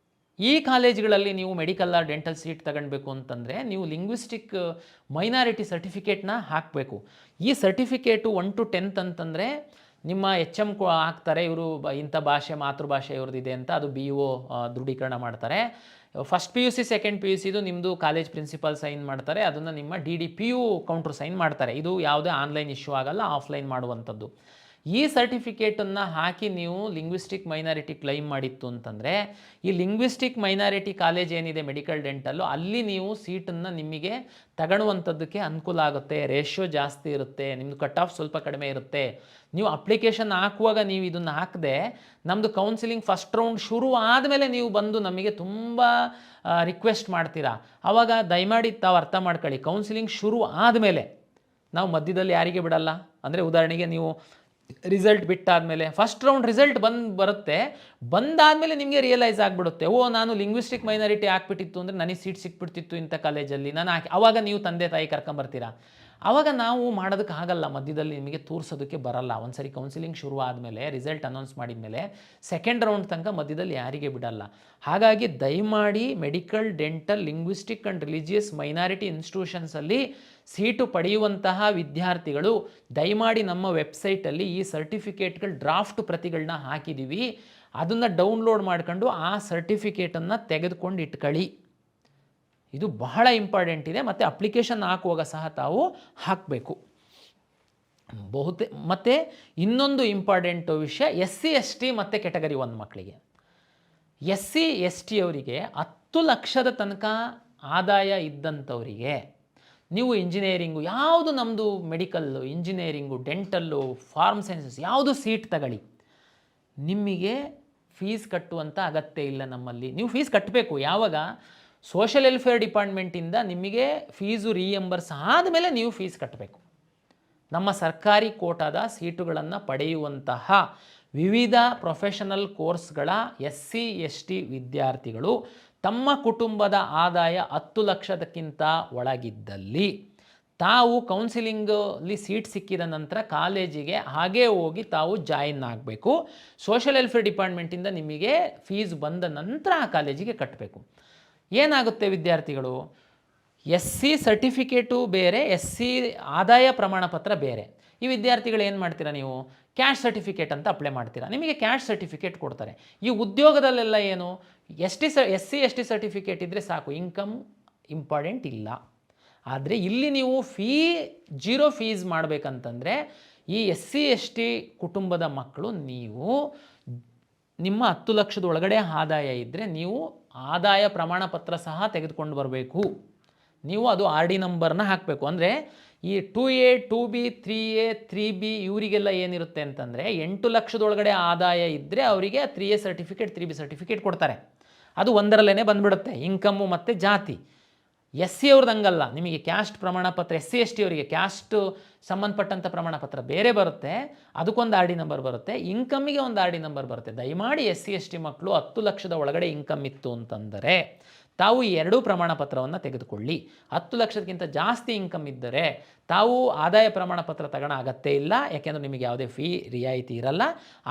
ಈ ಕಾಲೇಜ್ಗಳಲ್ಲಿ ನೀವು ಮೆಡಿಕಲ್ ಆರ್ ಡೆಂಟಲ್ ಸೀಟ್ ತಗೊಳ್ಬೇಕು ಅಂತಂದರೆ ನೀವು ಲಿಂಗ್ವಿಸ್ಟಿಕ್ ಮೈನಾರಿಟಿ ಸರ್ಟಿಫಿಕೇಟ್ನ ಹಾಕಬೇಕು. ಈ ಸರ್ಟಿಫಿಕೇಟು 1 to 10th ಅಂತಂದರೆ ನಿಮ್ಮ HM ಹಾಕ್ತಾರೆ, ಇವರು ಇಂಥ ಭಾಷೆ ಮಾತೃಭಾಷೆ ಇವ್ರದ್ದಿದೆ ಅಂತ, ಅದು BO ದೃಢೀಕರಣ ಮಾಡ್ತಾರೆ. ಫಸ್ಟ್ PUC ಸೆಕೆಂಡ್ PUCದು ನಿಮ್ಮದು ಕಾಲೇಜ್ ಪ್ರಿನ್ಸಿಪಾಲ್ ಸೈನ್ ಮಾಡ್ತಾರೆ, ಅದನ್ನು ನಿಮ್ಮ DDPU ಕೌಂಟ್ರ್ ಸೈನ್ ಮಾಡ್ತಾರೆ. ಇದು ಯಾವುದೇ ಆನ್ಲೈನ್ ಇಶ್ಯೂ ಆಗಲ್ಲ, ಆಫ್ಲೈನ್ ಮಾಡುವಂಥದ್ದು. ಈ ಸರ್ಟಿಫಿಕೇಟನ್ನು ಹಾಕಿ ನೀವು ಲಿಂಗ್ವಿಸ್ಟಿಕ್ ಮೈನಾರಿಟಿ ಕ್ಲೈಮ್ ಮಾಡಿತ್ತು ಅಂತಂದರೆ ಈ ಲಿಂಗ್ವಿಸ್ಟಿಕ್ ಮೈನಾರಿಟಿ ಕಾಲೇಜ್ ಏನಿದೆ ಮೆಡಿಕಲ್ ಡೆಂಟಲ್ಲು, ಅಲ್ಲಿ ನೀವು ಸೀಟನ್ನು ನಿಮಗೆ ತಗೊಳ್ಳುವಂಥದ್ದಕ್ಕೆ ಅನುಕೂಲ ಆಗುತ್ತೆ. ರೇಷಿಯೋ ಜಾಸ್ತಿ ಇರುತ್ತೆ, ನಿಮ್ಮದು ಕಟ್ ಆಫ್ ಸ್ವಲ್ಪ ಕಡಿಮೆ ಇರುತ್ತೆ. ನೀವು ಅಪ್ಲಿಕೇಶನ್ ಹಾಕುವಾಗ ನೀವು ಇದನ್ನು ಹಾಕದೆ ನಮ್ಮದು ಕೌನ್ಸಿಲಿಂಗ್ ಫಸ್ಟ್ ರೌಂಡ್ ಶುರು ಆದಮೇಲೆ ನೀವು ಬಂದು ನಮಗೆ ತುಂಬ ರಿಕ್ವೆಸ್ಟ್ ಮಾಡ್ತೀರಾ. ಆವಾಗ ದಯಮಾಡಿ ತಾವು ಅರ್ಥ ಮಾಡ್ಕೊಳ್ಳಿ, ಕೌನ್ಸಿಲಿಂಗ್ ಶುರು ಆದಮೇಲೆ ನಾವು ಮಧ್ಯದಲ್ಲಿ ಯಾರಿಗೆ ಬಿಡಲ್ಲ. ಅಂದರೆ ಉದಾಹರಣೆಗೆ ನೀವು ರಿಸಲ್ಟ್ ಬಿಟ್ಟಾದಮೇಲೆ ಫಸ್ಟ್ ರೌಂಡ್ ರಿಸಲ್ಟ್ ಬರುತ್ತೆ, ಬಂದಾದಮೇಲೆ ನಿಮಗೆ ರಿಯಲೈಸ್ ಆಗಿಬಿಡುತ್ತೆ, ಓ ನಾನು ಲಿಂಗ್ವಿಸ್ಟಿಕ್ ಮೈನಾರಿಟಿ ಹಾಕ್ಬಿಟ್ಟಿತ್ತು ಅಂದರೆ ನನಗೆ ಸೀಟ್ ಸಿಕ್ಬಿಡ್ತಿತ್ತು ಇಂಥ ಕಾಲೇಜಲ್ಲಿ ನಾನು ಹಾಕಿ. ಆವಾಗ ನೀವು ತಂದೆ ತಾಯಿ ಕರ್ಕೊಂಬರ್ತೀರಾ. ಆವಾಗ ನಾವು ಮಾಡೋದಕ್ಕೆ ಆಗಲ್ಲ, ಮಧ್ಯದಲ್ಲಿ ನಿಮಗೆ ತೋರಿಸೋದಕ್ಕೆ ಬರಲ್ಲ. ಒಂದು ಸರಿ ಕೌನ್ಸಿಲಿಂಗ್ ಶುರು ಆದಮೇಲೆ ರಿಸಲ್ಟ್ ಅನೌನ್ಸ್ ಮಾಡಿದ ಮೇಲೆ ಸೆಕೆಂಡ್ ರೌಂಡ್ ತನಕ ಮಧ್ಯದಲ್ಲಿ ಯಾರಿಗೆ ಬಿಡಲ್ಲ. ಹಾಗಾಗಿ ದಯಮಾಡಿ medical, dental, linguistic and religious minority ಇನ್ಸ್ಟಿಟ್ಯೂಷನ್ಸಲ್ಲಿ ಸೀಟು ಪಡೆಯುವಂತಹ ವಿದ್ಯಾರ್ಥಿಗಳು ದಯಮಾಡಿ ನಮ್ಮ ವೆಬ್ಸೈಟಲ್ಲಿ ಈ ಸರ್ಟಿಫಿಕೇಟ್ಗಳು ಡ್ರಾಫ್ಟ್ ಪ್ರತಿಗಳನ್ನ ಹಾಕಿದ್ದೀವಿ, ಅದನ್ನು ಡೌನ್ಲೋಡ್ ಮಾಡ್ಕೊಂಡು ಆ ಸರ್ಟಿಫಿಕೇಟನ್ನು ತೆಗೆದುಕೊಂಡು ಇಟ್ಕೊಳ್ಳಿ. ಇದು ಬಹಳ ಇಂಪಾರ್ಟೆಂಟ್ ಇದೆ. ಮತ್ತು ಅಪ್ಲಿಕೇಶನ್ ಹಾಕುವಾಗ ಸಹ ತಾವು ಹಾಕಬೇಕು. ಮತ್ತು ಇನ್ನೊಂದು ಇಂಪಾರ್ಟೆಂಟ್ ವಿಷಯ, SC ST ಮತ್ತು ಕೆಟಗರಿ 1 ಮಕ್ಕಳಿಗೆ, SC ST ಅವರಿಗೆ 10 ಲಕ್ಷದ ತನಕ ಆದಾಯ ಇದ್ದಂಥವರಿಗೆ ನೀವು ಇಂಜಿನಿಯರಿಂಗು ಯಾವುದು ನಮ್ಮದು medical, engineering, dental, pharm sciences ಯಾವುದು ಸೀಟ್ ತಗೊಳ್ಳಿ, ನಿಮಗೆ ಫೀಸ್ ಕಟ್ಟುವಂಥ ಅಗತ್ಯ ಇಲ್ಲ ನಮ್ಮಲ್ಲಿ. ನೀವು ಫೀಸ್ ಕಟ್ಟಬೇಕು ಯಾವಾಗ, ಸೋಷಲ್ ವೆಲ್ಫೇರ್ ಡಿಪಾರ್ಟ್ಮೆಂಟಿಂದ ನಿಮಗೆ ಫೀಸು ರೀಎಂಬರ್ಸ್ ಆದಮೇಲೆ ನೀವು ಫೀಸ್ ಕಟ್ಟಬೇಕು. ನಮ್ಮ ಸರ್ಕಾರಿ ಕೋಟಾದ ಸೀಟುಗಳನ್ನು ಪಡೆಯುವಂತಹ ವಿವಿಧ ಪ್ರೊಫೆಷನಲ್ ಕೋರ್ಸ್ಗಳ SC ST ವಿದ್ಯಾರ್ಥಿಗಳು ತಮ್ಮ ಕುಟುಂಬದ ಆದಾಯ 10 ಲಕ್ಷದಕ್ಕಿಂತ ಒಳಗಿದ್ದಲ್ಲಿ ತಾವು ಕೌನ್ಸಿಲಿಂಗಲ್ಲಿ ಸೀಟ್ ಸಿಕ್ಕಿದ ನಂತರ ಕಾಲೇಜಿಗೆ ಹಾಗೇ ಹೋಗಿ ತಾವು ಜಾಯಿನ್ ಆಗಬೇಕು. ಸೋಷಲ್ ವೆಲ್ಫೇರ್ ಡಿಪಾರ್ಟ್ಮೆಂಟಿಂದ ನಿಮಗೆ ಫೀಸ್ ಬಂದ ನಂತರ ಆ ಕಾಲೇಜಿಗೆ ಕಟ್ಟಬೇಕು. ಏನಾಗುತ್ತೆ ವಿದ್ಯಾರ್ಥಿಗಳು, SC ಸರ್ಟಿಫಿಕೇಟು ಬೇರೆ, SC ಆದಾಯ ಪ್ರಮಾಣ ಪತ್ರ ಬೇರೆ. ಈ ವಿದ್ಯಾರ್ಥಿಗಳು ಏನು ಮಾಡ್ತೀರಾ, ನೀವು ಕ್ಯಾಶ್ ಸರ್ಟಿಫಿಕೇಟ್ ಅಂತ ಅಪ್ಲೈ ಮಾಡ್ತೀರಾ, ನಿಮಗೆ ಕ್ಯಾಶ್ ಸರ್ಟಿಫಿಕೇಟ್ ಕೊಡ್ತಾರೆ. ಈ ಉದ್ಯೋಗದಲ್ಲೆಲ್ಲ ಏನು SC ST ಸರ್ಟಿಫಿಕೇಟ್ ಇದ್ದರೆ ಸಾಕು, ಇನ್ಕಮ್ ಇಂಪಾರ್ಟೆಂಟ್ ಇಲ್ಲ. ಆದರೆ ಇಲ್ಲಿ ನೀವು ಜೀರೋ ಫೀಸ್ ಮಾಡಬೇಕಂತಂದರೆ ಈ SC ST ಕುಟುಂಬದ ಮಕ್ಕಳು ನೀವು ನಿಮ್ಮ 10 ಲಕ್ಷದ ಒಳಗಡೆ ಆದಾಯ ಇದ್ದರೆ ನೀವು ಆದಾಯ ಪ್ರಮಾಣ ಪತ್ರ ಸಹ ತೆಗೆದುಕೊಂಡು ಬರಬೇಕು. ನೀವು ಅದು RD ನಂಬರ್ನ ಹಾಕಬೇಕು. ಅಂದರೆ ಈ 2A 2B 3A 3B ಇವರಿಗೆಲ್ಲ ಏನಿರುತ್ತೆ ಅಂತಂದರೆ 8 ಲಕ್ಷದೊಳಗಡೆ ಆದಾಯ ಇದ್ದರೆ ಅವರಿಗೆ 3A ಸರ್ಟಿಫಿಕೇಟ್ 3B ಸರ್ಟಿಫಿಕೇಟ್ ಕೊಡ್ತಾರೆ. ಅದು ಒಂದರಲ್ಲೇ ಬಂದುಬಿಡುತ್ತೆ, ಇನ್ಕಮ್ಮು ಮತ್ತು ಜಾತಿ. SC ಅವ್ರದ್ದು ಹಂಗಲ್ಲ, ನಿಮಗೆ ಕ್ಯಾಸ್ಟ್ ಪ್ರಮಾಣ ಪತ್ರ, SC ST ಅವರಿಗೆ ಕ್ಯಾಸ್ಟ್ ಸಂಬಂಧಪಟ್ಟಂಥ ಪ್ರಮಾಣ ಪತ್ರ ಬೇರೆ ಬರುತ್ತೆ, ಅದಕ್ಕೊಂದು RD ನಂಬರ್ ಬರುತ್ತೆ, ಇನ್ಕಮ್ಮಿಗೆ ಒಂದು RD ನಂಬರ್ ಬರುತ್ತೆ. ದಯಮಾಡಿ SC ST ಮಕ್ಕಳು 10 ಲಕ್ಷದ ಒಳಗಡೆ ಇನ್ಕಮ್ ಇತ್ತು ಅಂತಂದರೆ ತಾವು ಈ 2 ಪ್ರಮಾಣ ಪತ್ರವನ್ನು ತೆಗೆದುಕೊಳ್ಳಿ. 10 ಲಕ್ಷಕ್ಕಿಂತ ಜಾಸ್ತಿ ಇನ್ಕಮ್ ಇದ್ದರೆ ತಾವು ಆದಾಯ ಪ್ರಮಾಣ ಪತ್ರ ತಗೊಳ್ಳೋ ಅಗತ್ಯ ಇಲ್ಲ, ಯಾಕೆಂದರೆ ನಿಮಗೆ ಯಾವುದೇ ಫೀ ರಿಯಾಯಿತಿ ಇರಲ್ಲ.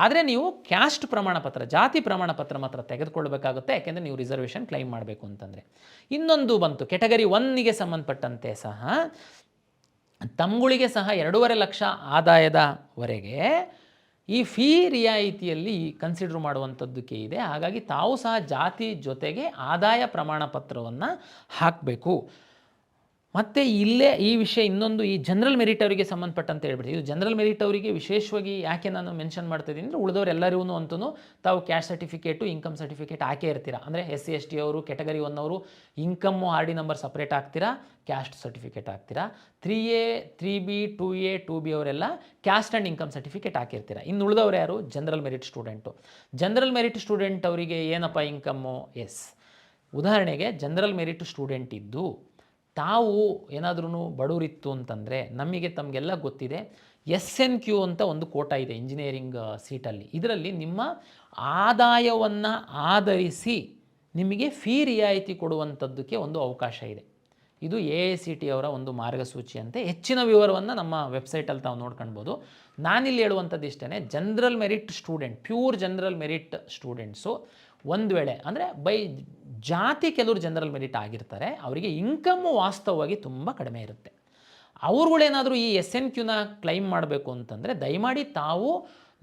ಆದರೆ ನೀವು ಕ್ಯಾಸ್ಟ್ ಪ್ರಮಾಣ ಪತ್ರ, ಜಾತಿ ಪ್ರಮಾಣ ಪತ್ರ ಮಾತ್ರ ತೆಗೆದುಕೊಳ್ಬೇಕಾಗುತ್ತೆ, ಯಾಕೆಂದರೆ ನೀವು ರಿಸರ್ವೇಷನ್ ಕ್ಲೈಮ್ ಮಾಡಬೇಕು ಅಂತಂದರೆ. ಇನ್ನೊಂದು ಬಂತು ಕೆಟಗರಿ 1ಗೆ ಸಂಬಂಧಪಟ್ಟಂತೆ ಸಹ ತಮ್ಗಳಿಗೆ ಸಹ 2.5 ಲಕ್ಷ ಆದಾಯದವರೆಗೆ ಈ ಫೀ ರಿಯಾಯಿತಿಯಲ್ಲಿ ಕನ್ಸಿಡರ್ ಮಾಡುವಂಥದ್ದಕ್ಕೆ ಇದೆ. ಹಾಗಾಗಿ ತಾವು ಸಹ ಜಾತಿ ಜೊತೆಗೆ ಆದಾಯ ಪ್ರಮಾಣ ಪತ್ರವನ್ನು ಹಾಕಬೇಕು. ಮತ್ತು ಇಲ್ಲೇ ಈ ವಿಷಯ ಇನ್ನೊಂದು, ಈ ಜನರಲ್ ಮೆರಿಟ್ ಅವರಿಗೆ ಸಂಬಂಧಪಟ್ಟಂತೆ ಹೇಳ್ಬಿಟ್ಟು, ಇದು ಜನರಲ್ ಮೆರಿಟ್ ಅವರಿಗೆ ವಿಶೇಷವಾಗಿ ಯಾಕೆ ನಾನು ಮೆನ್ಷನ್ ಮಾಡ್ತಾಯಿದ್ದೀನಿ ಅಂದರೆ, ಉಳಿದವರು ಎಲ್ಲರಿಗೂ ಅಂತೂ ತಾವು ಕ್ಯಾಸ್ಟ್ ಸರ್ಟಿಫಿಕೇಟು, ಇನ್ಕಮ್ ಸರ್ಟಿಫಿಕೇಟ್ ಹಾಕೇ ಇರ್ತೀರಾ. ಅಂದರೆ SC ST ಅವರು ಕೆಟಗರಿ 1 ಅವರು ಇನ್ಕಮ್ಮು RD ನಂಬರ್ ಸಪ್ರೇಟ್ ಹಾಕ್ತೀರಾ, ಕ್ಯಾಸ್ಟ್ ಸರ್ಟಿಫಿಕೇಟ್ ಹಾಕ್ತೀರಾ. 3A 3B 2A 2B ಅವರೆಲ್ಲ ಕ್ಯಾಸ್ಟ್ ಆ್ಯಂಡ್ ಇನ್ಕಮ್ ಸರ್ಟಿಫಿಕೇಟ್ ಹಾಕಿರ್ತೀರಾ. ಇನ್ನು ಉಳಿದವರು ಯಾರು? General merit student. General merit student ಅವರಿಗೆ ಏನಪ್ಪ ಇನ್ಕಮ್ಮು? ಉದಾಹರಣೆಗೆ ಜನರಲ್ ಮೆರಿಟ್ ಸ್ಟೂಡೆಂಟ್ ಇದ್ದು ತಾವು ಏನಾದ್ರೂ ಬಡವರಿತ್ತು ಅಂತಂದರೆ, ತಮಗೆಲ್ಲ ಗೊತ್ತಿದೆ SNQ ಅಂತ ಒಂದು ಕೋಟಾ ಇದೆ ಇಂಜಿನಿಯರಿಂಗ್ ಸೀಟಲ್ಲಿ. ಇದರಲ್ಲಿ ನಿಮ್ಮ ಆದಾಯವನ್ನು ಆಧರಿಸಿ ನಿಮಗೆ ಫೀ ರಿಯಾಯಿತಿ ಕೊಡುವಂಥದ್ದಕ್ಕೆ ಒಂದು ಅವಕಾಶ ಇದೆ. ಇದು AICT ಅವರ ಒಂದು ಮಾರ್ಗಸೂಚಿಯಂತೆ. ಹೆಚ್ಚಿನ ವಿವರವನ್ನು ನಮ್ಮ ವೆಬ್ಸೈಟಲ್ಲಿ ತಾವು ನೋಡ್ಕೊಳ್ಬೋದು. ನಾನಿಲ್ಲಿ ಹೇಳುವಂಥದ್ದು ಇಷ್ಟೇ, general merit student, pure general merit students ಒಂದು ವೇಳೆ ಅಂದರೆ ಬೈ ಜಾತಿ ಕೆಲವರು ಜನರಲ್ ಮೆರಿಟ್ ಆಗಿರ್ತಾರೆ, ಅವರಿಗೆ ಇನ್ಕಮ್ಮು ವಾಸ್ತವವಾಗಿ ತುಂಬ ಕಡಿಮೆ ಇರುತ್ತೆ. ಅವ್ರುಗಳೇನಾದರೂ ಈ SNQನ ಕ್ಲೈಮ್ ಮಾಡಬೇಕು ಅಂತಂದರೆ ದಯಮಾಡಿ ತಾವು,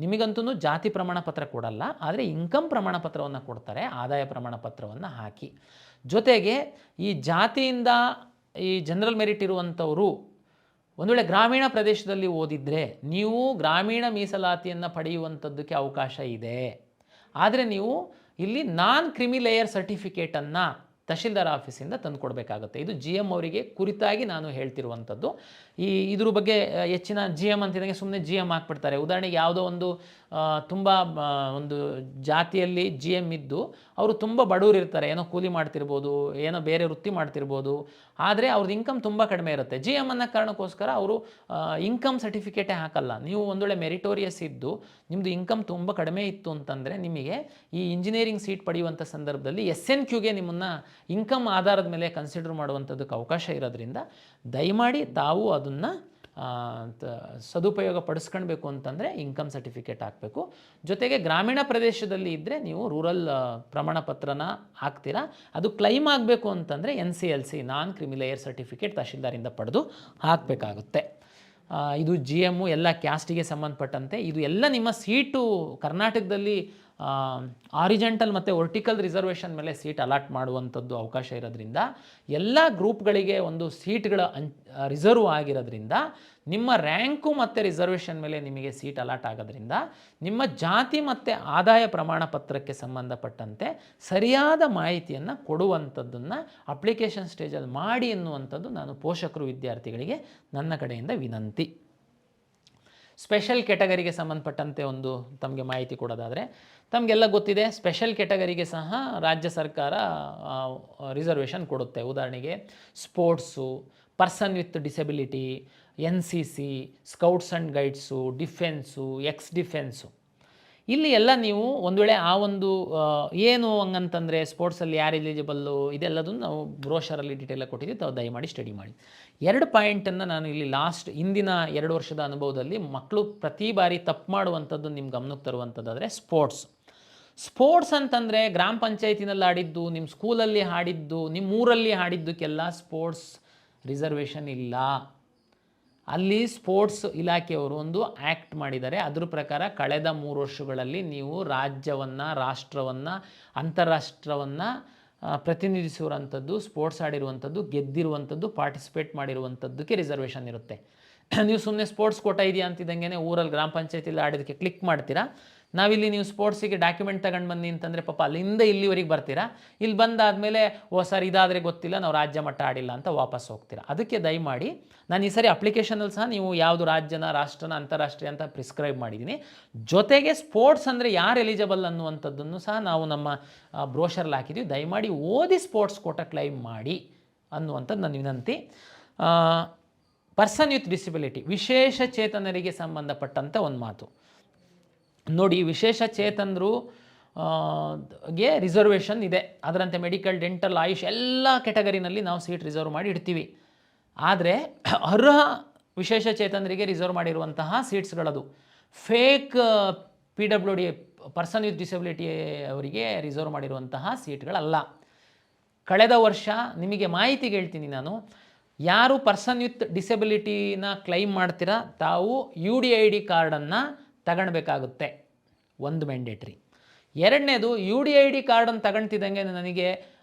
ನಿಮಗಂತೂ ಜಾತಿ ಪ್ರಮಾಣ ಪತ್ರ ಕೊಡಲ್ಲ, ಆದರೆ ಇನ್ಕಮ್ ಪ್ರಮಾಣ ಪತ್ರವನ್ನು ಕೊಡ್ತಾರೆ, ಆದಾಯ ಪ್ರಮಾಣ ಪತ್ರವನ್ನು ಹಾಕಿ. ಜೊತೆಗೆ ಈ ಜಾತಿಯಿಂದ ಈ ಜನರಲ್ ಮೆರಿಟ್ ಇರುವಂಥವರು ಒಂದು ವೇಳೆ ಗ್ರಾಮೀಣ ಪ್ರದೇಶದಲ್ಲಿ ಓದಿದರೆ ನೀವು ಗ್ರಾಮೀಣ ಮೀಸಲಾತಿಯನ್ನು ಪಡೆಯುವಂಥದ್ದಕ್ಕೆ ಅವಕಾಶ ಇದೆ. ಆದರೆ ನೀವು ಇಲ್ಲಿ ನಾನ್ ಕ್ರಿಮಿ ಲೇಯರ್ ಸರ್ಟಿಫಿಕೇಟನ್ನು ತಹಶೀಲ್ದಾರ್ ಆಫೀಸಿಂದ ತಂದು ಕೊಡಬೇಕಾಗುತ್ತೆ. ಇದು GM ಅವರಿಗೆ ಕುರಿತಾಗಿ ನಾನು ಹೇಳ್ತಿರುವಂಥದ್ದು. ಇದ್ರ ಬಗ್ಗೆ ಹೆಚ್ಚಿನ GM ಅಂತಿದ್ದಂಗೆ ಸುಮ್ಮನೆ GM ಹಾಕ್ಬಿಡ್ತಾರೆ. ಉದಾಹರಣೆಗೆ ಯಾವುದೋ ಒಂದು ತುಂಬ ಒಂದು ಜಾತಿಯಲ್ಲಿ GM ಇದ್ದು ಅವರು ತುಂಬ ಬಡವರು ಇರ್ತಾರೆ, ಏನೋ ಕೂಲಿ ಮಾಡ್ತಿರ್ಬೋದು, ಏನೋ ಬೇರೆ ವೃತ್ತಿ ಮಾಡ್ತಿರ್ಬೋದು, ಆದರೆ ಅವ್ರದ್ದು ಇನ್ಕಮ್ ತುಂಬ ಕಡಿಮೆ ಇರುತ್ತೆ. GM ಅನ್ನೋ ಕಾರಣಕ್ಕೋಸ್ಕರ ಅವರು ಇನ್ಕಮ್ ಸರ್ಟಿಫಿಕೇಟೇ ಹಾಕಲ್ಲ. ನೀವು ಒಂದು ವೇಳೆ ಮೆರಿಟೋರಿಯಸ್ ಇದ್ದು ನಿಮ್ಮದು ಇನ್ಕಮ್ ತುಂಬ ಕಡಿಮೆ ಇತ್ತು ಅಂತಂದರೆ ನಿಮಗೆ ಈ ಇಂಜಿನಿಯರಿಂಗ್ ಸೀಟ್ ಪಡೆಯುವಂಥ ಸಂದರ್ಭದಲ್ಲಿ SNQಗೆ ನಿಮ್ಮನ್ನು ಇನ್ಕಮ್ ಆಧಾರದ ಮೇಲೆ ಕನ್ಸಿಡರ್ ಮಾಡುವಂಥದ್ದಕ್ಕೆ ಅವಕಾಶ ಇರೋದ್ರಿಂದ ದಯಮಾಡಿ ತಾವು ಅದನ್ನು ಸದುಪಯೋಗ ಪಡಿಸ್ಕೊಳ್ಬೇಕು ಅಂತಂದರೆ ಇನ್ಕಮ್ ಸರ್ಟಿಫಿಕೇಟ್ ಹಾಕಬೇಕು. ಜೊತೆಗೆ ಗ್ರಾಮೀಣ ಪ್ರದೇಶದಲ್ಲಿ ಇದ್ದರೆ ನೀವು ರೂರಲ್ ಪ್ರಮಾಣ ಪತ್ರನ ಹಾಕ್ತೀರಾ. ಅದು ಕ್ಲೈಮ್ ಆಗಬೇಕು ಅಂತಂದರೆ NCLC ನಾನ್ ಕ್ರಿಮಿಲೇಯರ್ ಸರ್ಟಿಫಿಕೇಟ್ ತಹಶೀಲ್ದಾರಿಂದ ಪಡೆದು ಹಾಕಬೇಕಾಗುತ್ತೆ. ಇದು GM ಎಲ್ಲ ಕ್ಯಾಸ್ಟಿಗೆ ಸಂಬಂಧಪಟ್ಟಂತೆ. ಇದು ಎಲ್ಲ ನಿಮ್ಮ ಸೀಟು ಕರ್ನಾಟಕದಲ್ಲಿ ಆರಿಜೆಂಟಲ್ ಮತ್ತು ವರ್ಟಿಕಲ್ ರಿಸರ್ವೇಷನ್ ಮೇಲೆ ಸೀಟ್ ಅಲಾಟ್ ಮಾಡುವಂಥದ್ದು ಅವಕಾಶ ಇರೋದ್ರಿಂದ, ಎಲ್ಲ ಗ್ರೂಪ್ಗಳಿಗೆ ಒಂದು ಸೀಟ್ಗಳ ರಿಸರ್ವ್ ಆಗಿರೋದ್ರಿಂದ, ನಿಮ್ಮ ರ್ಯಾಂಕು ಮತ್ತು ರಿಸರ್ವೇಷನ್ ಮೇಲೆ ನಿಮಗೆ ಸೀಟ್ ಅಲಾಟ್ ಆಗೋದ್ರಿಂದ ನಿಮ್ಮ ಜಾತಿ ಮತ್ತು ಆದಾಯ ಪ್ರಮಾಣ ಪತ್ರಕ್ಕೆ ಸಂಬಂಧಪಟ್ಟಂತೆ ಸರಿಯಾದ ಮಾಹಿತಿಯನ್ನು ಕೊಡುವಂಥದ್ದನ್ನು ಅಪ್ಲಿಕೇಶನ್ ಸ್ಟೇಜಲ್ಲಿ ಮಾಡಿ ಎನ್ನುವಂಥದ್ದು ನಾನು ಪೋಷಕರು ವಿದ್ಯಾರ್ಥಿಗಳಿಗೆ ನನ್ನ ಕಡೆಯಿಂದ ವಿನಂತಿ. ಸ್ಪೆಷಲ್ ಕೆಟಗರಿಗೆ ಸಂಬಂಧಪಟ್ಟಂತೆ ಒಂದು ತಮಗೆ ಮಾಹಿತಿ ಕೊಡೋದಾದರೆ, ತಮಗೆಲ್ಲ ಗೊತ್ತಿದೆ ಸ್ಪೆಷಲ್ ಕೆಟಗರಿಗೆ ಸಹ ರಾಜ್ಯ ಸರ್ಕಾರ ರಿಸರ್ವೇಷನ್ ಕೊಡುತ್ತೆ. ಉದಾಹರಣೆಗೆ sports, person with disability, NCC, scouts and guides, defence, defence. ಇಲ್ಲಿ ಎಲ್ಲ ನೀವು ಒಂದು ವೇಳೆ ಆ ಒಂದು ಏನು ಹಂಗಂತಂದರೆ ಸ್ಪೋರ್ಟ್ಸಲ್ಲಿ ಯಾರು ಎಲಿಜಿಬಲ್ಲು ಇದೆಲ್ಲದನ್ನು ನಾವು ಬ್ರೋಷರಲ್ಲಿ ಡೀಟೇಲಾಗಿ ಕೊಟ್ಟಿದ್ದೀವಿ, ತಾವು ದಯಮಾಡಿ ಸ್ಟಡಿ ಮಾಡಿ. 2 ಪಾಯಿಂಟನ್ನು ನಾನು ಇಲ್ಲಿ ಹಿಂದಿನ 2 ವರ್ಷದ ಅನುಭವದಲ್ಲಿ ಮಕ್ಕಳು ಪ್ರತಿ ಬಾರಿ ತಪ್ಪು ಮಾಡುವಂಥದ್ದು ನಿಮ್ಮ ಗಮನಕ್ಕೆ ತರುವಂಥದ್ದಾದರೆ ಸ್ಪೋರ್ಟ್ಸ್ ಅಂತಂದರೆ ಗ್ರಾಮ ಪಂಚಾಯತಿನಲ್ಲಿ ಆಡಿದ್ದು, ನಿಮ್ಮ ಸ್ಕೂಲಲ್ಲಿ ಆಡಿದ್ದು, ನಿಮ್ಮ ಊರಲ್ಲಿ ಆಡಿದ್ದಕ್ಕೆಲ್ಲ ಸ್ಪೋರ್ಟ್ಸ್ ರಿಸರ್ವೇಷನ್ ಇಲ್ಲ. ಅಲ್ಲಿ ಸ್ಪೋರ್ಟ್ಸ್ ಇಲಾಖೆಯವರು ಒಂದು ಆ್ಯಕ್ಟ್ ಮಾಡಿದ್ದಾರೆ. ಅದ್ರ ಪ್ರಕಾರ ಕಳೆದ 3 ವರ್ಷಗಳಲ್ಲಿ ನೀವು ರಾಜ್ಯವನ್ನು, ರಾಷ್ಟ್ರವನ್ನು, ಅಂತಾರಾಷ್ಟ್ರವನ್ನು ಪ್ರತಿನಿಧಿಸಿರುವಂಥದ್ದು, ಸ್ಪೋರ್ಟ್ಸ್ ಆಡಿರುವಂಥದ್ದು, ಗೆದ್ದಿರುವಂಥದ್ದು, ಪಾರ್ಟಿಸಿಪೇಟ್ ಮಾಡಿರುವಂಥದ್ದಕ್ಕೆ ರಿಸರ್ವೇಷನ್ ಇರುತ್ತೆ. ನೀವು ಸುಮ್ಮನೆ ಸ್ಪೋರ್ಟ್ಸ್ ಕೋಟಾ ಇದೆಯಾ ಅಂತಿದ್ದಂಗೆ ಊರಲ್ಲಿ ಗ್ರಾಮ ಪಂಚಾಯತಿಯಲ್ಲಿ ಆಡೋದಕ್ಕೆ ಕ್ಲಿಕ್ ಮಾಡ್ತೀರಾ. ನಾವಿಲ್ಲಿ ನೀವು ಸ್ಪೋರ್ಟ್ಸಿಗೆ ಡಾಕ್ಯುಮೆಂಟ್ ತಗೊಂಡು ಬನ್ನಿ ಅಂತಂದರೆ ಪಾಪ ಅಲ್ಲಿಂದ ಇಲ್ಲಿವರೆಗೆ ಬರ್ತೀರಾ. ಇಲ್ಲಿ ಬಂದಾದಮೇಲೆ ಸರ್ ಇದಾದರೆ ಗೊತ್ತಿಲ್ಲ, ನಾವು ರಾಜ್ಯ ಮಟ್ಟ ಆಡಿಲ್ಲ ಅಂತ ವಾಪಸ್ ಹೋಗ್ತೀರಾ. ಅದಕ್ಕೆ ದಯಮಾಡಿ ನಾನು ಈ ಸರಿ ಅಪ್ಲಿಕೇಶನಲ್ಲಿ ಸಹ ನೀವು ಯಾವುದು ರಾಜ್ಯನ, ರಾಷ್ಟ್ರನ, ಅಂತಾರಾಷ್ಟ್ರೀಯ ಅಂತ ಪ್ರಿಸ್ಕ್ರೈಬ್ ಮಾಡಿದ್ದೀನಿ. ಜೊತೆಗೆ ಸ್ಪೋರ್ಟ್ಸ್ ಅಂದರೆ ಯಾರು ಎಲಿಜಿಬಲ್ ಅನ್ನುವಂಥದ್ದನ್ನು ಸಹ ನಾವು ನಮ್ಮ ಬ್ರೋಷರಲ್ಲಿ ಹಾಕಿದ್ದೀವಿ. ದಯಮಾಡಿ ಓದಿ ಸ್ಪೋರ್ಟ್ಸ್ ಕೋಟಾ ಕ್ಲೈಮ್ ಮಾಡಿ ಅನ್ನುವಂಥದ್ದು ನನ್ನ ವಿನಂತಿ. ಪರ್ಸನ್ ವಿತ್ ಡಿಸಬಿಲಿಟಿ, ವಿಶೇಷ ಚೇತನರಿಗೆ ಸಂಬಂಧಪಟ್ಟಂಥ ಒಂದು ಮಾತು ನೋಡಿ. ವಿಶೇಷ ಚೇತನರು ಗೆ ರಿಸರ್ವೇಷನ್ ಇದೆ. ಅದರಂತೆ ಮೆಡಿಕಲ್, ಡೆಂಟಲ್, ಆಯುಷ್ ಎಲ್ಲ ಕೆಟಗರಿನಲ್ಲಿ ನಾವು ಸೀಟ್ ರಿಸರ್ವ್ ಮಾಡಿ ಇಡ್ತೀವಿ. ಆದರೆ ಅರ್ಹ ವಿಶೇಷ ಚೇತನರಿಗೆ ರಿಸರ್ವ್ ಮಾಡಿರುವಂತಹ ಸೀಟ್ಸ್ಗಳದು fake PWD person with disability ಅವರಿಗೆ ರಿಸರ್ವ್ ಮಾಡಿರುವಂತಹ ಸೀಟ್ಗಳಲ್ಲ. ಕಳೆದ ವರ್ಷ ನಿಮಗೆ ಮಾಹಿತಿಗೆ ಹೇಳ್ತೀನಿ ನಾನು, ಯಾರು ಪರ್ಸನ್ ವಿತ್ ಡಿಸೆಬಿಲಿಟಿನ ಕ್ಲೈಮ್ ಮಾಡ್ತೀರಾ ತಾವು UDID ಕಾರ್ಡನ್ನು ತಗೊಳ್ಬೇಕಾಗುತ್ತೆ, ಒಂದು ಮ್ಯಾಂಡೇಟ್ರಿ. ಎರಡನೇದು UDID ಕಾರ್ಡನ್ನು ತಗೊಳ್ತಿದ್ದಂಗೆ ನನಗೆ